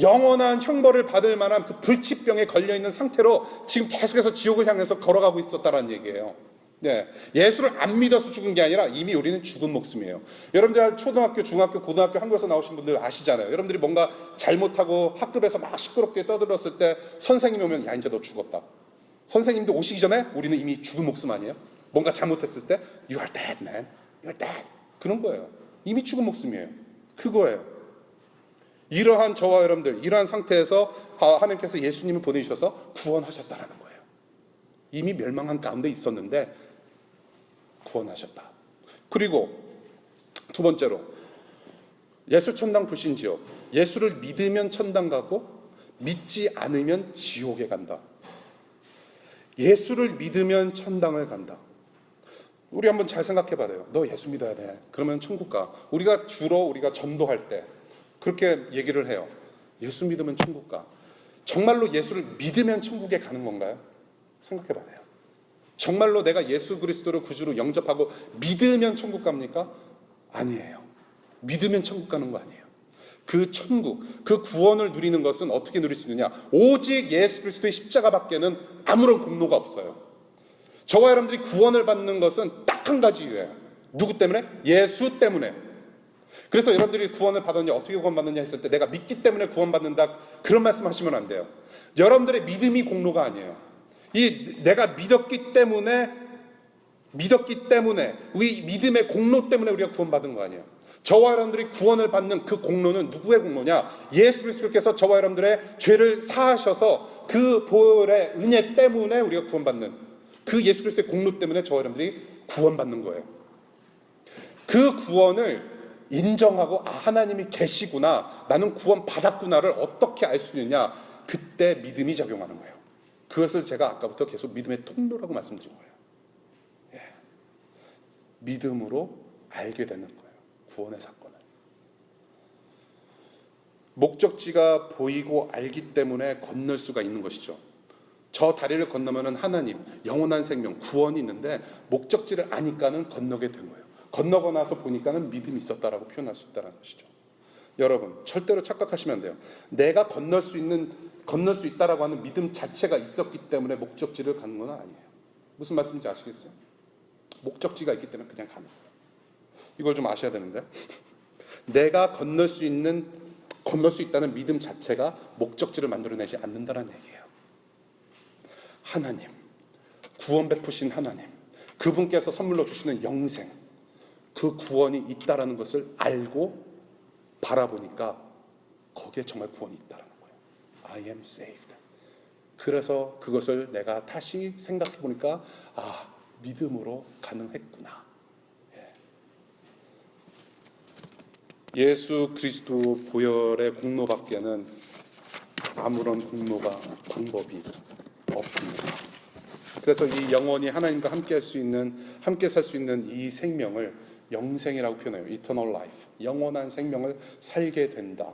영원한 형벌을 받을 만한 그 불치병에 걸려있는 상태로 지금 계속해서 지옥을 향해서 걸어가고 있었다라는 얘기예요. 네, 예수를 안 믿어서 죽은 게 아니라 이미 우리는 죽은 목숨이에요. 여러분들 초등학교, 중학교, 고등학교 한국에서 나오신 분들 아시잖아요. 여러분들이 뭔가 잘못하고 학급에서 막 시끄럽게 떠들었을 때 선생님이 오면 야 이제 너 죽었다. 선생님도 오시기 전에 우리는 이미 죽은 목숨 아니에요? 뭔가 잘못했을 때 You are dead man, You are dead. 그런 거예요. 이미 죽은 목숨이에요. 그거예요. 이러한 저와 여러분들, 이러한 상태에서 하나님께서 예수님을 보내주셔서 구원하셨다라는 거예요. 이미 멸망한 가운데 있었는데 구원하셨다. 그리고 두 번째로 예수 천당 불신지옥. 예수를 믿으면 천당 가고 믿지 않으면 지옥에 간다. 예수를 믿으면 천당을 간다. 우리 한번 잘 생각해 봐요. 너 예수 믿어야 돼. 그러면 천국 가. 우리가 전도할 때 그렇게 얘기를 해요. 예수 믿으면 천국 가. 정말로 예수를 믿으면 천국에 가는 건가요? 생각해 봐요. 정말로 내가 예수 그리스도를 구주로 영접하고 믿으면 천국 갑니까? 아니에요. 믿으면 천국 가는 거 아니에요. 그 천국, 그 구원을 누리는 것은 어떻게 누릴 수 있느냐? 오직 예수 그리스도의 십자가밖에는 아무런 공로가 없어요. 저와 여러분들이 구원을 받는 것은 딱 한 가지 이유예요. 누구 때문에? 예수 때문에. 그래서 여러분들이 구원을 받았냐, 어떻게 구원받느냐 했을 때 내가 믿기 때문에 구원받는다, 그런 말씀 하시면 안 돼요. 여러분들의 믿음이 공로가 아니에요. 내가 믿었기 때문에 우리 믿음의 공로 때문에 우리가 구원받은 거 아니에요. 저와 여러분들이 구원을 받는 그 공로는 누구의 공로냐? 예수 그리스도께서 저와 여러분들의 죄를 사하셔서 그 보혈의 은혜 때문에 우리가 구원받는 그 예수 그리스도의 공로 때문에 저와 여러분들이 구원받는 거예요. 그 구원을 인정하고 하나님이 계시구나, 나는 구원 받았구나를 어떻게 알 수 있느냐? 그때 믿음이 작용하는 거예요. 그것을 제가 아까부터 계속 믿음의 통로라고 말씀드린 거예요. 예. 믿음으로 알게 되는 거예요. 구원의 사건을. 목적지가 보이고 알기 때문에 건널 수가 있는 것이죠. 저 다리를 건너면은 하나님, 영원한 생명, 구원이 있는데 목적지를 아니까는 건너게 된 거예요. 건너고 나서 보니까는 믿음이 있었다라고 표현할 수 있다는 것이죠. 여러분, 절대로 착각하시면 안 돼요. 내가 건널 수 있다라고 하는 믿음 자체가 있었기 때문에 목적지를 가는 건 아니에요. 무슨 말씀인지 아시겠어요? 목적지가 있기 때문에 그냥 가는 거예요. 이걸 좀 아셔야 되는데, 내가 건널 수 있다는 믿음 자체가 목적지를 만들어내지 않는다는 얘기예요. 하나님, 구원 베푸신 하나님, 그분께서 선물로 주시는 영생, 그 구원이 있다라는 것을 알고 바라보니까 거기에 정말 구원이 있다라는 거예요. I am saved. 그래서 그것을 내가 다시 생각해 보니까 믿음으로 가능했구나. 예수 그리스도 보혈의 공로밖에는 아무런 공로가 방법이 없습니다. 그래서 이 영원히 하나님과 함께 살 수 있는 이 생명을 영생이라고 표현해요. Eternal life. 영원한 생명을 살게 된다.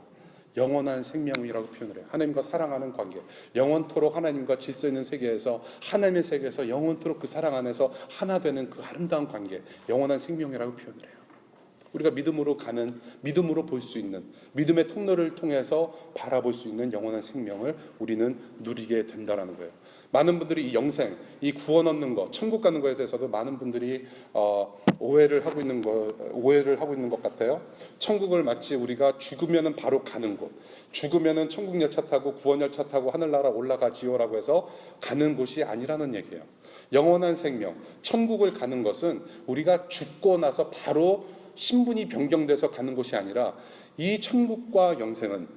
영원한 생명이라고 표현을 해요. 하나님과 사랑하는 관계. 영원토록 하나님과 질서 있는 세계에서, 하나님의 세계에서 영원토록 그 사랑 안에서 하나 되는 그 아름다운 관계. 영원한 생명이라고 표현을 해요. 우리가 믿음으로 가는, 믿음으로 볼 수 있는, 믿음의 통로를 통해서 바라볼 수 있는 영원한 생명을 우리는 누리게 된다라는 거예요. 많은 분들이 이 영생, 이 구원 얻는 것, 천국 가는 것에 대해서도 많은 분들이 오해를 하고 있는 것 같아요. 천국을 마치 우리가 죽으면은 바로 가는 곳, 죽으면은 천국 열차 타고 구원 열차 타고 하늘나라 올라가지요라고 해서 가는 곳이 아니라는 얘기예요. 영원한 생명, 천국을 가는 것은 우리가 죽고 나서 바로 신분이 변경돼서 가는 곳이 아니라, 이 천국과 영생은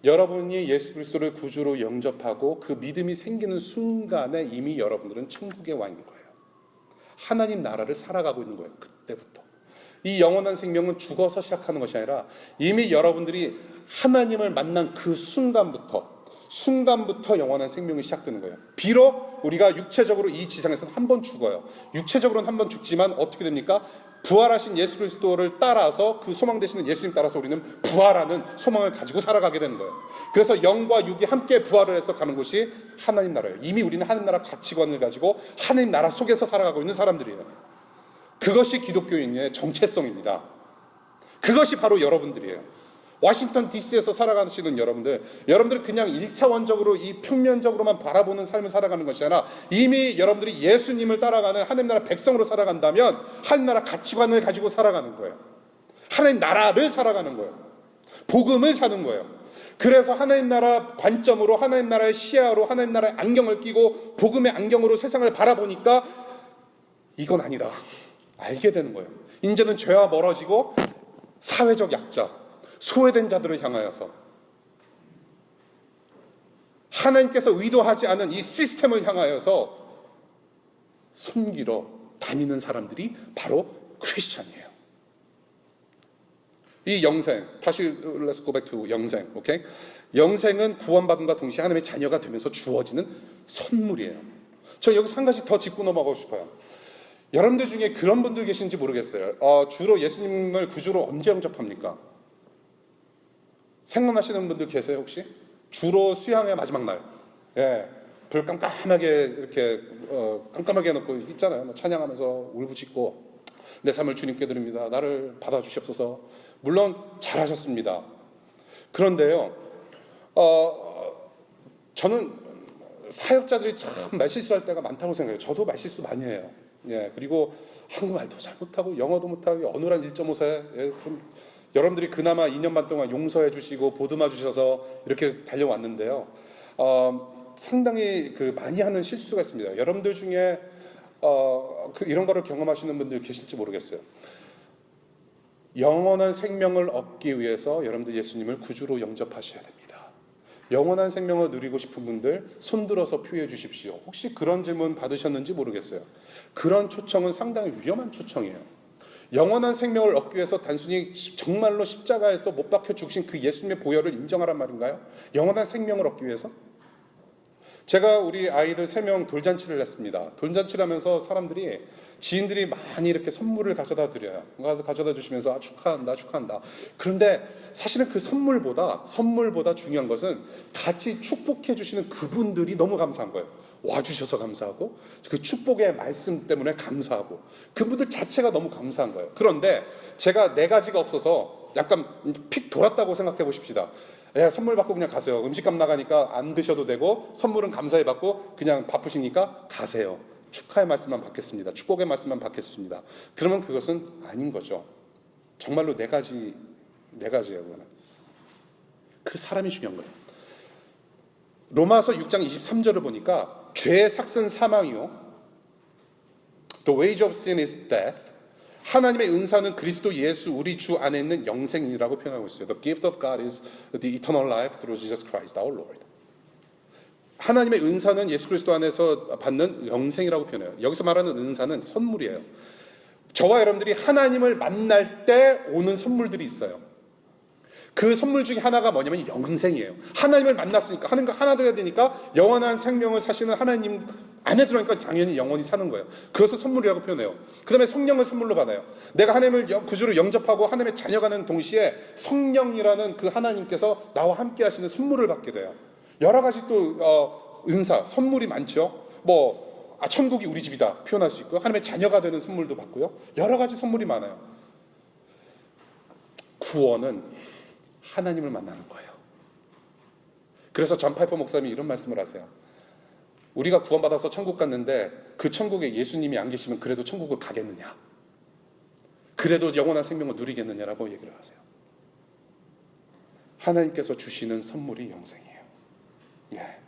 여러분이 예수 그리스도를 구주로 영접하고 그 믿음이 생기는 순간에 이미 여러분들은 천국에 와 있는 거예요. 하나님 나라를 살아가고 있는 거예요. 그때부터. 이 영원한 생명은 죽어서 시작하는 것이 아니라 이미 여러분들이 하나님을 만난 그 순간부터 영원한 생명이 시작되는 거예요. 비록 우리가 육체적으로 이 지상에서는 한 번 죽어요. 육체적으로는 한 번 죽지만 어떻게 됩니까? 부활하신 예수 그리스도를 따라서, 그 소망 되시는 예수님 따라서 우리는 부활하는 소망을 가지고 살아가게 되는 거예요. 그래서 영과 육이 함께 부활을 해서 가는 곳이 하나님 나라예요. 이미 우리는 하나님 나라 가치관을 가지고 하나님 나라 속에서 살아가고 있는 사람들이에요. 그것이 기독교인의 정체성입니다. 그것이 바로 여러분들이에요. 워싱턴 DC에서 살아가시는 여러분들 그냥 1차원적으로 이 평면적으로만 바라보는 삶을 살아가는 것이 아니라 이미 여러분들이 예수님을 따라가는 하나님 나라 백성으로 살아간다면 하나님 나라 가치관을 가지고 살아가는 거예요. 하나님 나라를 살아가는 거예요. 복음을 사는 거예요. 그래서 하나님 나라 관점으로, 하나님 나라의 시야로, 하나님 나라의 안경을 끼고 복음의 안경으로 세상을 바라보니까 이건 아니다 알게 되는 거예요. 이제는 죄와 멀어지고 사회적 약자, 소외된 자들을 향하여서 하나님께서 의도하지 않은 이 시스템을 향하여서 섬기러 다니는 사람들이 바로 크리스찬이에요. 이 영생, 다시 let's go back to 영생, 오케이? 영생은 구원받음과 동시에 하나님의 자녀가 되면서 주어지는 선물이에요. 저 여기서 한 가지 더 짚고 넘어가고 싶어요. 여러분들 중에 그런 분들 계신지 모르겠어요. 주로 예수님을 구주로 언제 영접합니까? 생각나시는 분들 계세요 혹시? 주로 수양의 마지막 날, 불 깜깜하게 이렇게 깜깜하게 해놓고 있잖아요. 찬양하면서 울부짖고 내 삶을 주님께 드립니다. 나를 받아주시옵소서. 물론 잘하셨습니다. 그런데요, 저는 사역자들이 참 말실수할 때가 많다고 생각해요. 저도 말실수 많이 해요. 그리고 한국말도 잘 못하고 영어도 못하고 어눌한 1.5세. 여러분들이 그나마 2년 반 동안 용서해 주시고 보듬어 주셔서 이렇게 달려왔는데요. 상당히 많이 하는 실수가 있습니다. 여러분들 중에 이런 거를 경험하시는 분들 계실지 모르겠어요. 영원한 생명을 얻기 위해서 여러분들 예수님을 구주로 영접하셔야 됩니다. 영원한 생명을 누리고 싶은 분들 손들어서 표해 주십시오. 혹시 그런 질문 받으셨는지 모르겠어요. 그런 초청은 상당히 위험한 초청이에요. 영원한 생명을 얻기 위해서 단순히 정말로 십자가에서 못 박혀 죽으신 그 예수님의 보혈을 인정하란 말인가요? 영원한 생명을 얻기 위해서? 제가 우리 아이들 3명 돌잔치를 했습니다. 돌잔치를 하면서 지인들이 많이 이렇게 선물을 가져다 드려요. 가져다 주시면서 축하한다. 그런데 사실은 그 선물보다 중요한 것은 같이 축복해 주시는 그분들이 너무 감사한 거예요. 와주셔서 감사하고 그 축복의 말씀 때문에 감사하고 그분들 자체가 너무 감사한 거예요. 그런데 제가 4가지가 없어서 약간 픽 돌았다고 생각해 보십시다. 선물 받고 그냥 가세요. 음식값 나가니까 안 드셔도 되고 선물은 감사히 받고 그냥 바쁘시니까 가세요. 축하의 말씀만 받겠습니다. 축복의 말씀만 받겠습니다. 그러면 그것은 아닌 거죠. 정말로 4가지예요. 그거는. 그 사람이 중요한 거예요. 로마서 6장 23절을 보니까 죄의 삭은 사망이요, The wage of sin is death. 하나님의 은사는 그리스도 예수 우리 주 안에 있는 영생이라고 표현하고 있어요. The gift of God is the eternal life through Jesus Christ our Lord. 하나님의 은사는 예수 그리스도 안에서 받는 영생이라고 표현해요. 여기서 말하는 은사는 선물이에요. 저와 여러분들이 하나님을 만날 때 오는 선물들이 있어요. 그 선물 중에 하나가 뭐냐면 영생이에요. 하나님을 만났으니까 하나님과 하나 되어야 되니까 영원한 생명을 사시는 하나님 안에 들어가니까 당연히 영원히 사는 거예요. 그것을 선물이라고 표현해요. 그 다음에 성령을 선물로 받아요. 내가 하나님을 구주로 영접하고 하나님의 자녀가 되는 동시에 성령이라는 그 하나님께서 나와 함께 하시는 선물을 받게 돼요. 여러 가지 또 은사, 선물이 많죠. 천국이 우리 집이다 표현할 수 있고요. 하나님의 자녀가 되는 선물도 받고요. 여러 가지 선물이 많아요. 구원은 하나님을 만나는 거예요. 그래서 존 파이퍼 목사님이 이런 말씀을 하세요. 우리가 구원받아서 천국 갔는데 그 천국에 예수님이 안 계시면 그래도 천국을 가겠느냐? 그래도 영원한 생명을 누리겠느냐라고 얘기를 하세요. 하나님께서 주시는 선물이 영생이에요. 네.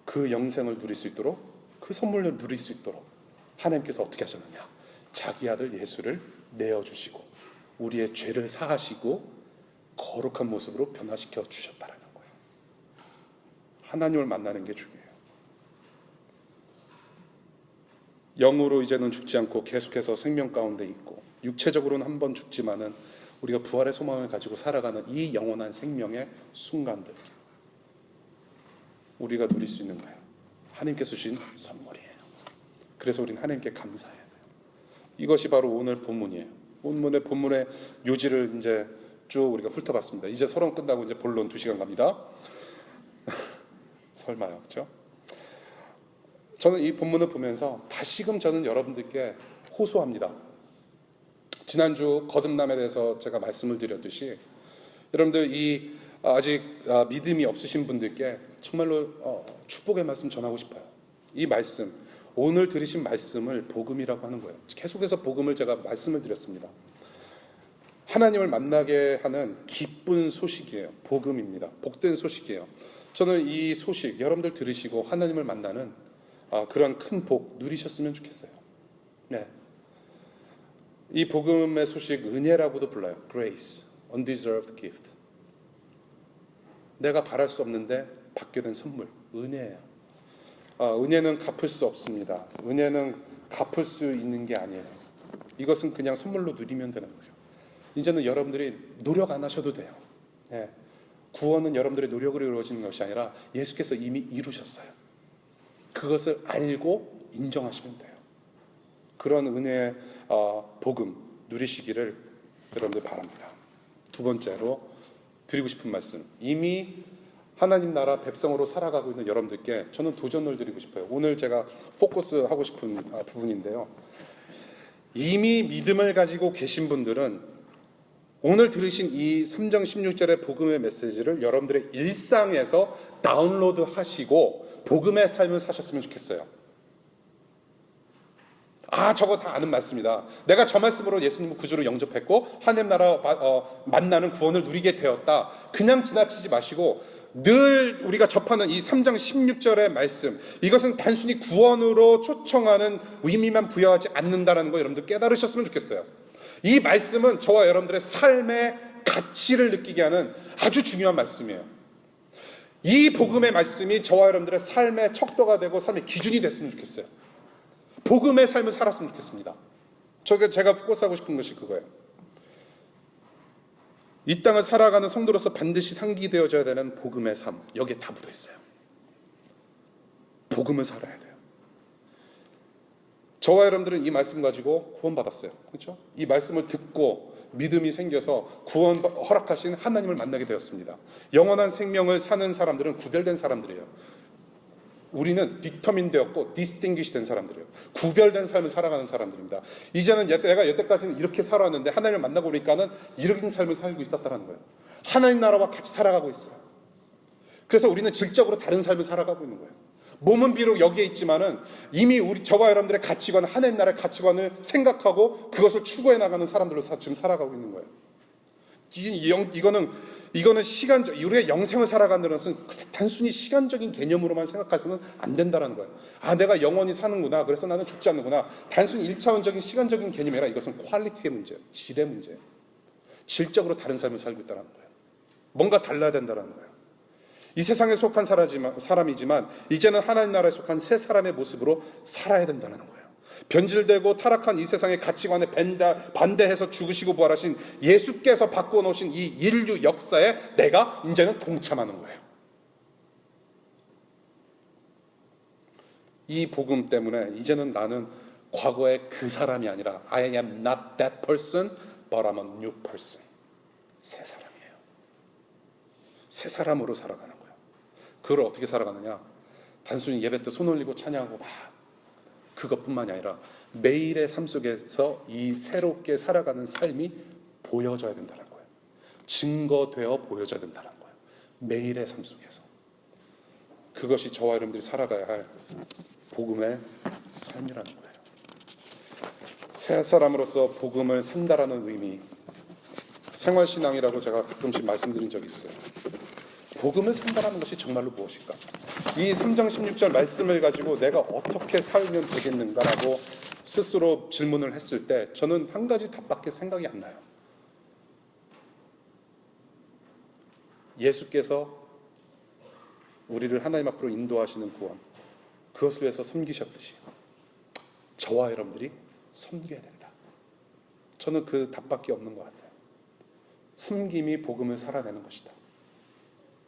그 영생을 누릴 수 있도록, 그 선물을 누릴 수 있도록 하나님께서 어떻게 하셨느냐? 자기 아들 예수를 내어주시고 우리의 죄를 사하시고 거룩한 모습으로 변화시켜 주셨다라는 거예요. 하나님을 만나는 게 중요해요. 영으로 이제는 죽지 않고 계속해서 생명 가운데 있고 육체적으로는 한 번 죽지만은 우리가 부활의 소망을 가지고 살아가는 이 영원한 생명의 순간들 우리가 누릴 수 있는 거예요. 하나님께서 주신 선물이에요. 그래서 우리는 하나님께 감사해야 돼요. 이것이 바로 오늘 본문이에요. 본문의 요지를 이제 쭉 우리가 훑어봤습니다. 이제 서론 끝나고 이제 본론 2시간 갑니다. 설마요, 그렇죠? 저는 이 본문을 보면서 다시금 저는 여러분들께 호소합니다. 지난주 거듭남에 대해서 제가 말씀을 드렸듯이 여러분들 이 아직 믿음이 없으신 분들께 정말로 축복의 말씀 전하고 싶어요. 이 말씀, 오늘 들으신 말씀을 복음이라고 하는 거예요. 계속해서 복음을 제가 말씀을 드렸습니다. 하나님을 만나게 하는 기쁜 소식이에요. 복음입니다. 복된 소식이에요. 저는 이 소식 여러분들 들으시고 하나님을 만나는 그런 큰 복 누리셨으면 좋겠어요. 네. 이 복음의 소식 은혜라고도 불러요. Grace, undeserved gift. 내가 바랄 수 없는데 받게 된 선물, 은혜예요. 은혜는 갚을 수 없습니다. 은혜는 갚을 수 있는 게 아니에요. 이것은 그냥 선물로 누리면 되는 거예요. 이제는 여러분들이 노력 안 하셔도 돼요. 네. 구원은 여러분들의 노력으로 이루어지는 것이 아니라 예수께서 이미 이루셨어요. 그것을 알고 인정하시면 돼요. 그런 은혜의 복음 누리시기를 여러분들 바랍니다. 두 번째로 드리고 싶은 말씀, 이미 하나님 나라 백성으로 살아가고 있는 여러분들께 저는 도전을 드리고 싶어요. 오늘 제가 포커스하고 싶은 부분인데요. 이미 믿음을 가지고 계신 분들은 오늘 들으신 이 3장 16절의 복음의 메시지를 여러분들의 일상에서 다운로드 하시고 복음의 삶을 사셨으면 좋겠어요. 저거 다 아는 말씀이다. 내가 저 말씀으로 예수님을 구주로 영접했고 하나님 나라 만나는 구원을 누리게 되었다. 그냥 지나치지 마시고 늘 우리가 접하는 이 3장 16절의 말씀, 이것은 단순히 구원으로 초청하는 의미만 부여하지 않는다는 거 여러분들 깨달으셨으면 좋겠어요. 이 말씀은 저와 여러분들의 삶의 가치를 느끼게 하는 아주 중요한 말씀이에요. 이 복음의 말씀이 저와 여러분들의 삶의 척도가 되고 삶의 기준이 됐으면 좋겠어요. 복음의 삶을 살았으면 좋겠습니다. 제가 포커스하고 싶은 것이 그거예요. 이 땅을 살아가는 성도로서 반드시 상기되어져야 되는 복음의 삶, 여기에 다 묻어 있어요. 복음을 살아야 돼요. 저와 여러분들은 이 말씀 가지고 구원받았어요. 그렇죠? 이 말씀을 듣고 믿음이 생겨서 구원 허락하신 하나님을 만나게 되었습니다. 영원한 생명을 사는 사람들은 구별된 사람들이에요. 우리는 디터민 되었고 디스팅귀시 된 사람들이에요. 구별된 삶을 살아가는 사람들입니다. 이제는 내가 여태까지는 이렇게 살아왔는데 하나님을 만나고 보니까는 이런 삶을 살고 있었다는 거예요. 하나님 나라와 같이 살아가고 있어요. 그래서 우리는 질적으로 다른 삶을 살아가고 있는 거예요. 몸은 비록 여기에 있지만은 이미 저와 여러분들의 가치관, 하나님 나라의 가치관을 생각하고 그것을 추구해 나가는 사람들로 지금 살아가고 있는 거예요. 이거는 이거는 시간적, 우리의 영생을 살아가는 것은 단순히 시간적인 개념으로만 생각해서는 안 된다는 거예요. 아, 내가 영원히 사는구나. 그래서 나는 죽지 않는구나. 단순히 1차원적인 시간적인 개념이 아니라 이것은 퀄리티의 문제예요. 질의 문제예요. 질적으로 다른 삶을 살고 있다는 거예요. 뭔가 달라야 된다는 거예요. 이 세상에 속한 사람이지만 이제는 하나님 나라에 속한 새 사람의 모습으로 살아야 된다는 거예요. 변질되고 타락한 이 세상의 가치관에 반대해서 죽으시고 부활하신 예수께서 바꾸어 놓으신 이 인류 역사에 내가 이제는 동참하는 거예요. 이 복음 때문에 이제는 나는 과거의 그 사람이 아니라 I am not that person, but I'm a new person. 새 사람이에요. 새 사람으로 살아가는 거예요. 그걸 어떻게 살아가느냐? 단순히 예배 때 손 올리고 찬양하고 막 그것뿐만이 아니라 매일의 삶 속에서 이 새롭게 살아가는 삶이 보여져야 된다는 거예요. 증거되어 보여져야 된다는 거예요. 매일의 삶 속에서. 그것이 저와 여러분들이 살아가야 할 복음의 삶이라는 거예요. 새 사람으로서 복음을 산다라는 의미, 생활신앙이라고 제가 가끔씩 말씀드린 적이 있어요. 복음을 산다라는 것이 정말로 무엇일까? 이 3장 16절 말씀을 가지고 내가 어떻게 살면 되겠는가라고 스스로 질문을 했을 때 저는 한 가지 답밖에 생각이 안 나요. 예수께서 우리를 하나님 앞으로 인도하시는 구원, 그것을 위해서 섬기셨듯이 저와 여러분들이 섬겨야 된다. 저는 그 답밖에 없는 것 같아요. 섬김이 복음을 살아내는 것이다.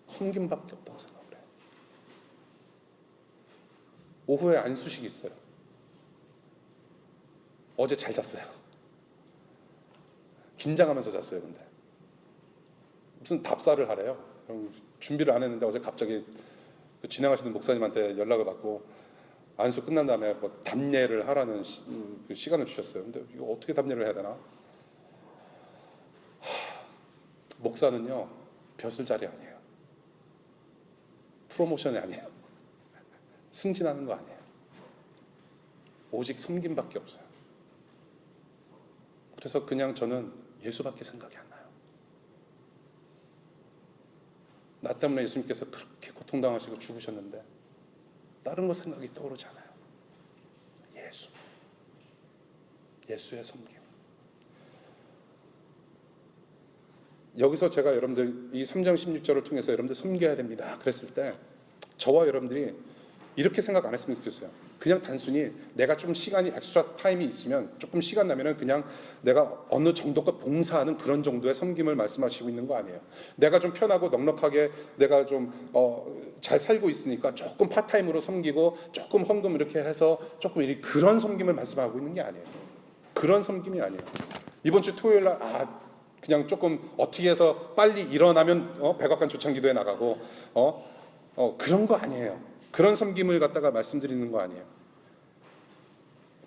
섬김밖에 없다고 생각을 해요. 오후에 안수식이 있어요. 어제 잘 잤어요. 긴장하면서 잤어요. 근데 무슨 답사를 하래요. 준비를 안 했는데 어제 갑자기 진행하시는 목사님한테 연락을 받고 안수 끝난 다음에 뭐 답례를 하라는 시간을 주셨어요. 근데 이거 어떻게 답례를 해야 되나? 목사는요 벼슬자리 아니에요. 프로모션이 아니에요. 승진하는 거 아니에요. 오직 섬김밖에 없어요. 그래서 그냥 저는 예수밖에 생각이 안 나요. 나 때문에 예수님께서 그렇게 고통당하시고 죽으셨는데 다른 거 생각이 떠오르지 않아요. 예수. 예수의 섬김. 여기서 제가 여러분들 이 3장 16절을 통해서 여러분들 섬겨야 됩니다 그랬을 때 저와 여러분들이 이렇게 생각 안 했으면 좋겠어요. 그냥 단순히 내가 좀 시간이 엑스트라 타임이 있으면 조금 시간 나면은 그냥 내가 어느 정도가 봉사하는 그런 정도의 섬김을 말씀하시고 있는 거 아니에요. 내가 좀 편하고 넉넉하게 내가 좀 잘 살고 있으니까 조금 파타임으로 섬기고 조금 헌금 이렇게 해서 조금 그런 섬김을 말씀하고 있는 게 아니에요. 그런 섬김이 아니에요. 이번 주 토요일 날 그냥 조금 어떻게 해서 빨리 일어나면 백악관 초창기도에 나가고 그런 거 아니에요. 그런 섬김을 갖다가 말씀드리는 거 아니에요.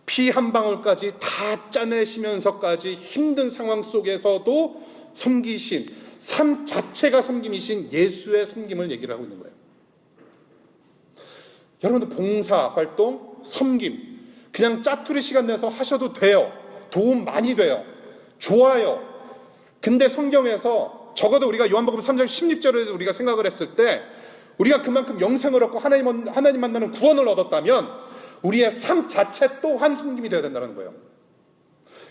피 한 방울까지 다 짜내시면서까지 힘든 상황 속에서도 섬기신 삶 자체가 섬김이신 예수의 섬김을 얘기를 하고 있는 거예요. 여러분들 봉사 활동, 섬김 그냥 짜투리 시간 내서 하셔도 돼요. 도움 많이 돼요. 좋아요. 근데 성경에서 적어도 우리가 요한복음 3장 16절에서 우리가 생각을 했을 때 우리가 그만큼 영생을 얻고 하나님 만나는 구원을 얻었다면 우리의 삶 자체 또한 섬김이 되어야 된다는 거예요.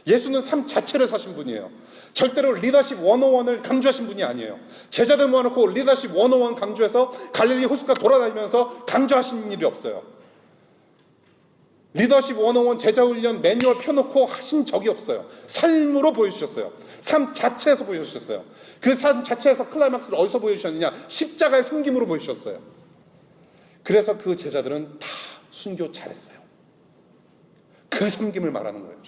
예수는 삶 자체를 사신 분이에요. 절대로 리더십 101을 강조하신 분이 아니에요. 제자들 모아놓고 리더십 101 강조해서 갈릴리 호숫가 돌아다니면서 강조하신 일이 없어요. 리더십 101 제자훈련 매뉴얼 펴놓고 하신 적이 없어요. 삶으로 보여주셨어요. 삶 자체에서 보여주셨어요. 그 삶 자체에서 클라이막스를 어디서 보여주셨느냐? 십자가의 섬김으로 보여주셨어요. 그래서 그 제자들은 다 순교 잘했어요. 그 섬김을 말하는 거예요.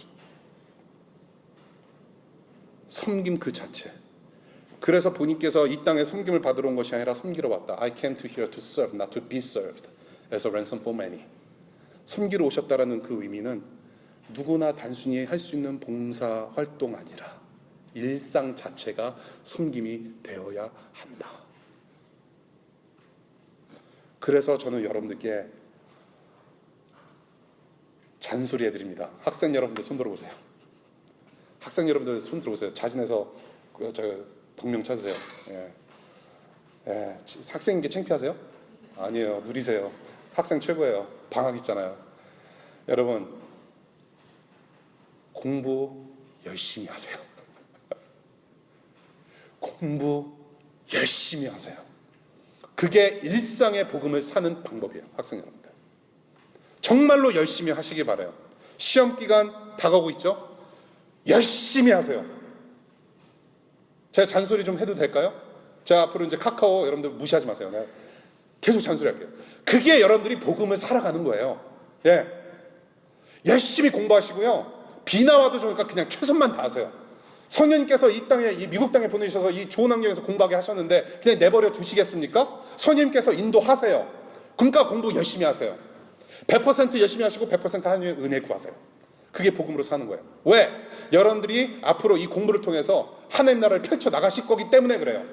섬김 그 자체. 그래서 본인께서 이 땅에 섬김을 받으러 온 것이 아니라 섬기러 왔다. I came to here to serve, not to be served as a ransom for many. 섬기러 오셨다라는 그 의미는 누구나 단순히 할 수 있는 봉사 활동 아니라 일상 자체가 섬김이 되어야 한다. 그래서 저는 여러분들께 잔소리해드립니다. 학생 여러분들 손 들어보세요. 학생 여러분들 손 들어보세요. 자진해서 저 복명 찾으세요. 예. 예, 학생인 게 창피하세요? 아니에요. 누리세요. 학생 최고예요. 방학 있잖아요. 여러분, 공부 열심히 하세요. 공부 열심히 하세요. 그게 일상의 복음을 사는 방법이에요. 학생 여러분들, 정말로 열심히 하시기 바라요. 시험 기간 다가오고 있죠? 열심히 하세요. 제가 잔소리 좀 해도 될까요? 제가 앞으로 이제 카카오 여러분들 무시하지 마세요. 내가 계속 잔소리할게요. 그게 여러분들이 복음을 살아가는 거예요. 예, 열심히 공부하시고요. 비 나와도 좋으니까 그냥 최선만 다하세요. 성령님께서 이 땅에, 이 미국 땅에 보내주셔서 이 좋은 환경에서 공부하게 하셨는데 그냥 내버려 두시겠습니까? 성령님께서 인도하세요. 그러니까 공부 열심히 하세요. 100% 열심히 하시고 100% 하나님의 은혜 구하세요. 그게 복음으로 사는 거예요. 왜? 여러분들이 앞으로 이 공부를 통해서 하나님 나라를 펼쳐 나가실 거기 때문에 그래요.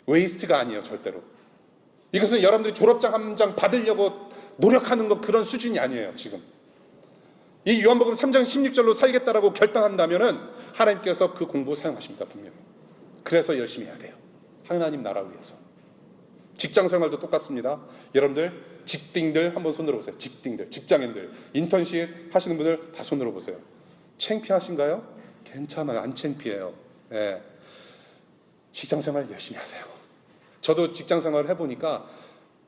웨이스트가 아니에요. 절대로. 이것은 여러분들이 졸업장 한 장 받으려고 노력하는 것, 그런 수준이 아니에요. 지금 이 요한복음 3장 16절로 살겠다라고 결단한다면은 하나님께서 그 공부 사용하십니다. 분명히. 그래서 열심히 해야 돼요. 하나님 나라 위해서. 직장 생활도 똑같습니다. 여러분들 직딩들 한번 손들어 보세요. 직딩들, 직장인들, 인턴십 하시는 분들 다 손들어 보세요. 창피하신가요? 괜찮아요. 안 창피해요. 예. 직장 생활 열심히 하세요. 저도 직장 생활을 해보니까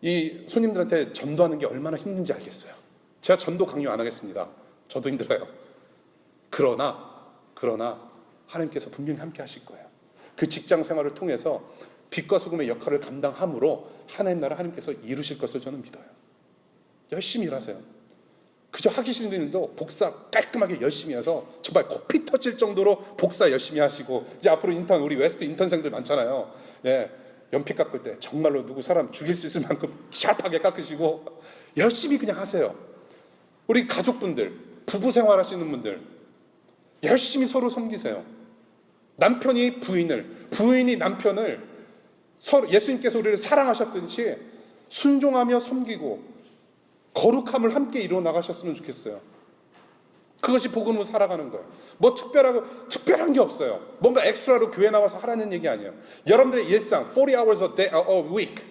이 손님들한테 전도하는 게 얼마나 힘든지 알겠어요. 제가 전도 강요 안 하겠습니다. 저도 힘들어요. 그러나 하나님께서 분명히 함께 하실 거예요. 그 직장 생활을 통해서 빛과 소금의 역할을 감당함으로 하나님 나라 하나님께서 이루실 것을 저는 믿어요. 열심히 일하세요. 그저 하기 싫은 일도 복사 깔끔하게 열심히 해서 정말 코피 터질 정도로 복사 열심히 하시고, 이제 앞으로 인턴, 우리 웨스트 인턴생들 많잖아요. 예, 연필 깎을 때 정말로 누구 사람 죽일 수 있을 만큼 샤프하게 깎으시고 열심히 그냥 하세요. 우리 가족분들, 부부 생활하시는 분들 열심히 서로 섬기세요. 남편이 부인을, 부인이 남편을, 서로 예수님께서 우리를 사랑하셨듯이 순종하며 섬기고 거룩함을 함께 이루어 나가셨으면 좋겠어요. 그것이 복음으로 살아가는 거예요. 뭐 특별한 게 없어요. 뭔가 엑스트라로 교회 나와서 하라는 얘기 아니에요. 여러분들의 일상 40 hours a day, a week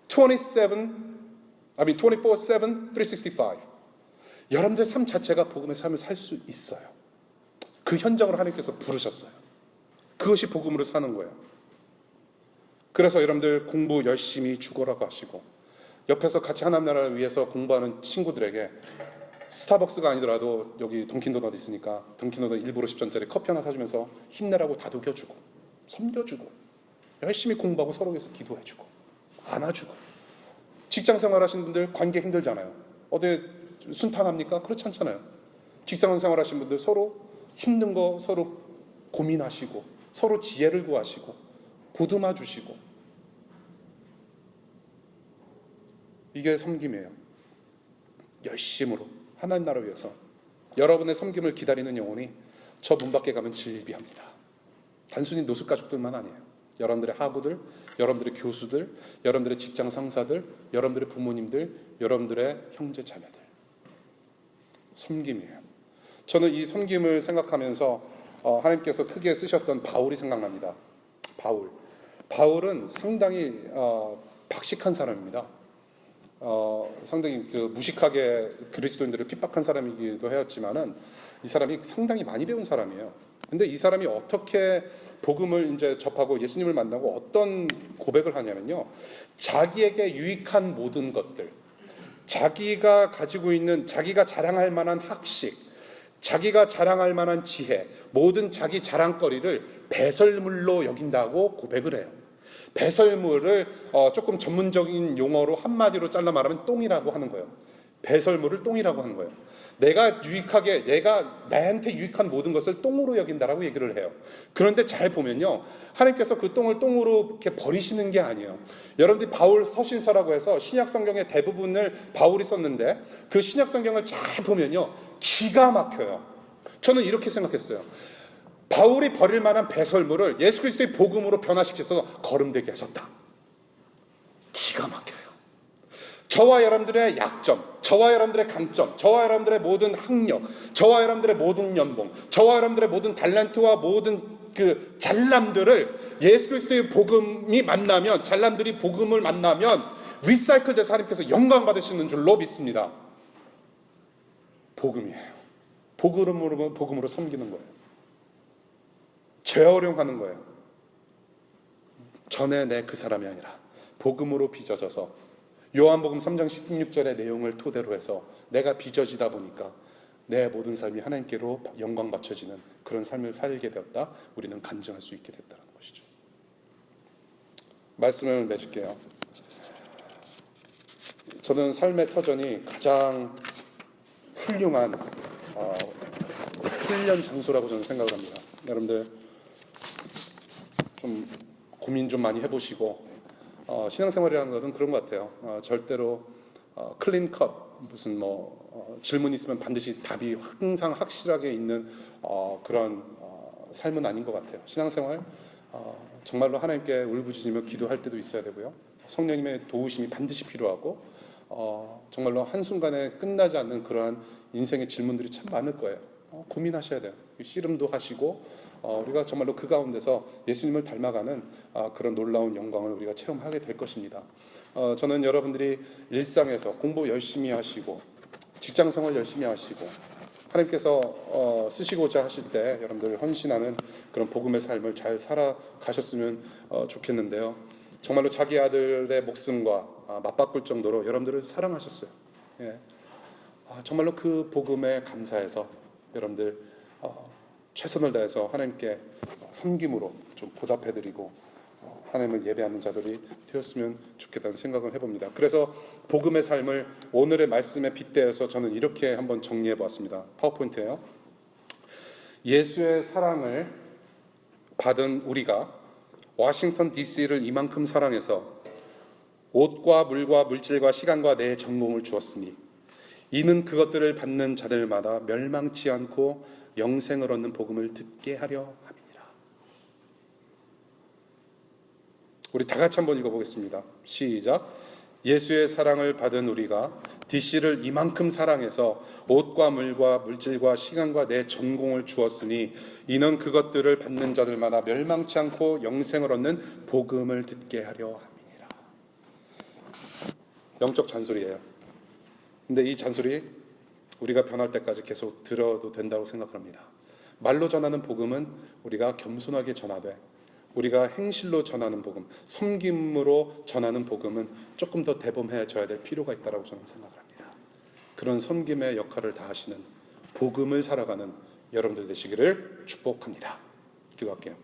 24/7 365 여러분들의 삶 자체가 복음의 삶을 살 수 있어요. 그 현장으로 하나님께서 부르셨어요. 그것이 복음으로 사는 거예요. 그래서 여러분들 공부 열심히 죽어라고 하시고, 옆에서 같이 하나님 나라를 위해서 공부하는 친구들에게 스타벅스가 아니더라도 여기 던킨도넛 있으니까 던킨도넛 1불 10전짜리 커피 하나 사주면서 힘내라고 다독여주고 섬겨주고 열심히 공부하고 서로 위해서 기도해주고 안아주고. 직장 생활 하시는 분들 관계 힘들잖아요. 어디 순탄합니까? 그렇지 않잖아요. 직장 생활 하시는 분들 서로 힘든 거 서로 고민하시고 서로 지혜를 구하시고 보듬어 주시고, 이게 섬김이에요. 열심으로 하나님 나라 위해서 여러분의 섬김을 기다리는 영혼이 저 문 밖에 가면 질비합니다. 단순히 노숙가족들만 아니에요. 여러분들의 하부들, 여러분들의 교수들, 여러분들의 직장 상사들, 여러분들의 부모님들, 여러분들의 형제 자매들. 섬김이에요. 저는 이 섬김을 생각하면서 하나님께서 크게 쓰셨던 바울이 생각납니다. 바울은 상당히 박식한 사람입니다. 상당히 그 무식하게 그리스도인들을 핍박한 사람이기도 하였지만은 이 사람이 상당히 많이 배운 사람이에요. 근데 이 사람이 어떻게 복음을 이제 접하고 예수님을 만나고 어떤 고백을 하냐면요, 자기에게 유익한 모든 것들, 자기가 가지고 있는, 자기가 자랑할 만한 학식, 자기가 자랑할 만한 지혜, 모든 자기 자랑거리를 배설물로 여긴다고 고백을 해요. 배설물을 조금 전문적인 용어로 한마디로 잘라 말하면 똥이라고 하는 거예요. 배설물을 똥이라고 하는 거예요. 내가 나한테 유익한 모든 것을 똥으로 여긴다라고 얘기를 해요. 그런데 잘 보면요, 하나님께서 그 똥을 똥으로 이렇게 버리시는 게 아니에요. 여러분들이 바울 서신서라고 해서 신약 성경의 대부분을 바울이 썼는데 그 신약 성경을 잘 보면요, 기가 막혀요. 저는 이렇게 생각했어요. 바울이 버릴 만한 배설물을 예수 그리스도의 복음으로 변화시켜서 거름되게 하셨다. 기가 막혀요. 저와 여러분들의 약점, 저와 여러분들의 강점, 저와 여러분들의 모든 학력, 저와 여러분들의 모든 연봉, 저와 여러분들의 모든 탤런트와 모든 그 잘남들을 예수 그리스도의 복음이 만나면, 잘남들이 복음을 만나면 리사이클돼서 하나님께서 영광 받으시는 줄로 믿습니다. 복음이에요. 복음으로 섬기는 거예요. 재활용하는 거예요. 전에 내 그 사람이 아니라 복음으로 빚어져서, 요한복음 3장 16절의 내용을 토대로 해서 내가 빚어지다 보니까 내 모든 삶이 하나님께로 영광 바쳐지는 그런 삶을 살게 되었다. 우리는 간증할 수 있게 됐다는 것이죠. 말씀을 맺을게요. 저는 삶의 터전이 가장 훌륭한 훈련 장소라고 저는 생각을 합니다. 여러분들 좀 고민 좀 많이 해보시고, 신앙생활이라는 것은 그런 것 같아요. 절대로 클린 컷, 무슨 질문 있으면 반드시 답이 항상 확실하게 있는 그런 삶은 아닌 것 같아요. 신앙생활 정말로 하나님께 울부짖으며 기도할 때도 있어야 되고요. 성령님의 도우심이 반드시 필요하고, 정말로 한순간에 끝나지 않는 그러한 인생의 질문들이 참 많을 거예요. 고민하셔야 돼요. 씨름도 하시고, 우리가 정말로 그 가운데서 예수님을 닮아가는 그런 놀라운 영광을 우리가 체험하게 될 것입니다. 저는 여러분들이 일상에서 공부 열심히 하시고, 직장생활 열심히 하시고, 하나님께서 쓰시고자 하실 때 여러분들 헌신하는 그런 복음의 삶을 잘 살아가셨으면 좋겠는데요. 정말로 자기 아들의 목숨과 맞바꿀 정도로 여러분들을 사랑하셨어요. 예. 정말로 그 복음에 감사해서 여러분들 최선을 다해서 하나님께 섬김으로 좀 보답해드리고 하나님을 예배하는 자들이 되었으면 좋겠다는 생각을 해봅니다. 그래서 복음의 삶을 오늘의 말씀에 빗대어서 저는 이렇게 한번 정리해보았습니다. 파워포인트예요. 예수의 사랑을 받은 우리가 워싱턴 DC를 이만큼 사랑해서 옷과 물과 물질과 시간과 내 전공을 주었으니 이는 그것들을 받는 자들마다 멸망치 않고 영생을 얻는 복음을 듣게 하려 함이니라. 우리 다 같이 한번 읽어보겠습니다. 시작. 예수의 사랑을 받은 우리가 DC를 이만큼 사랑해서 옷과 물과 물질과 시간과 내 전공을 주었으니 이는 그것들을 받는 자들마다 멸망치 않고 영생을 얻는 복음을 듣게 하려 함이니라. 영적 잔소리예요. 근데 이 잔소리 우리가 변할 때까지 계속 들어도 된다고 생각합니다. 말로 전하는 복음은 우리가 겸손하게 전하되, 우리가 행실로 전하는 복음, 섬김으로 전하는 복음은 조금 더 대범해져야 될 필요가 있다고 저는 생각을 합니다. 그런 섬김의 역할을 다하시는 복음을 살아가는 여러분들 되시기를 축복합니다. 기도할게요.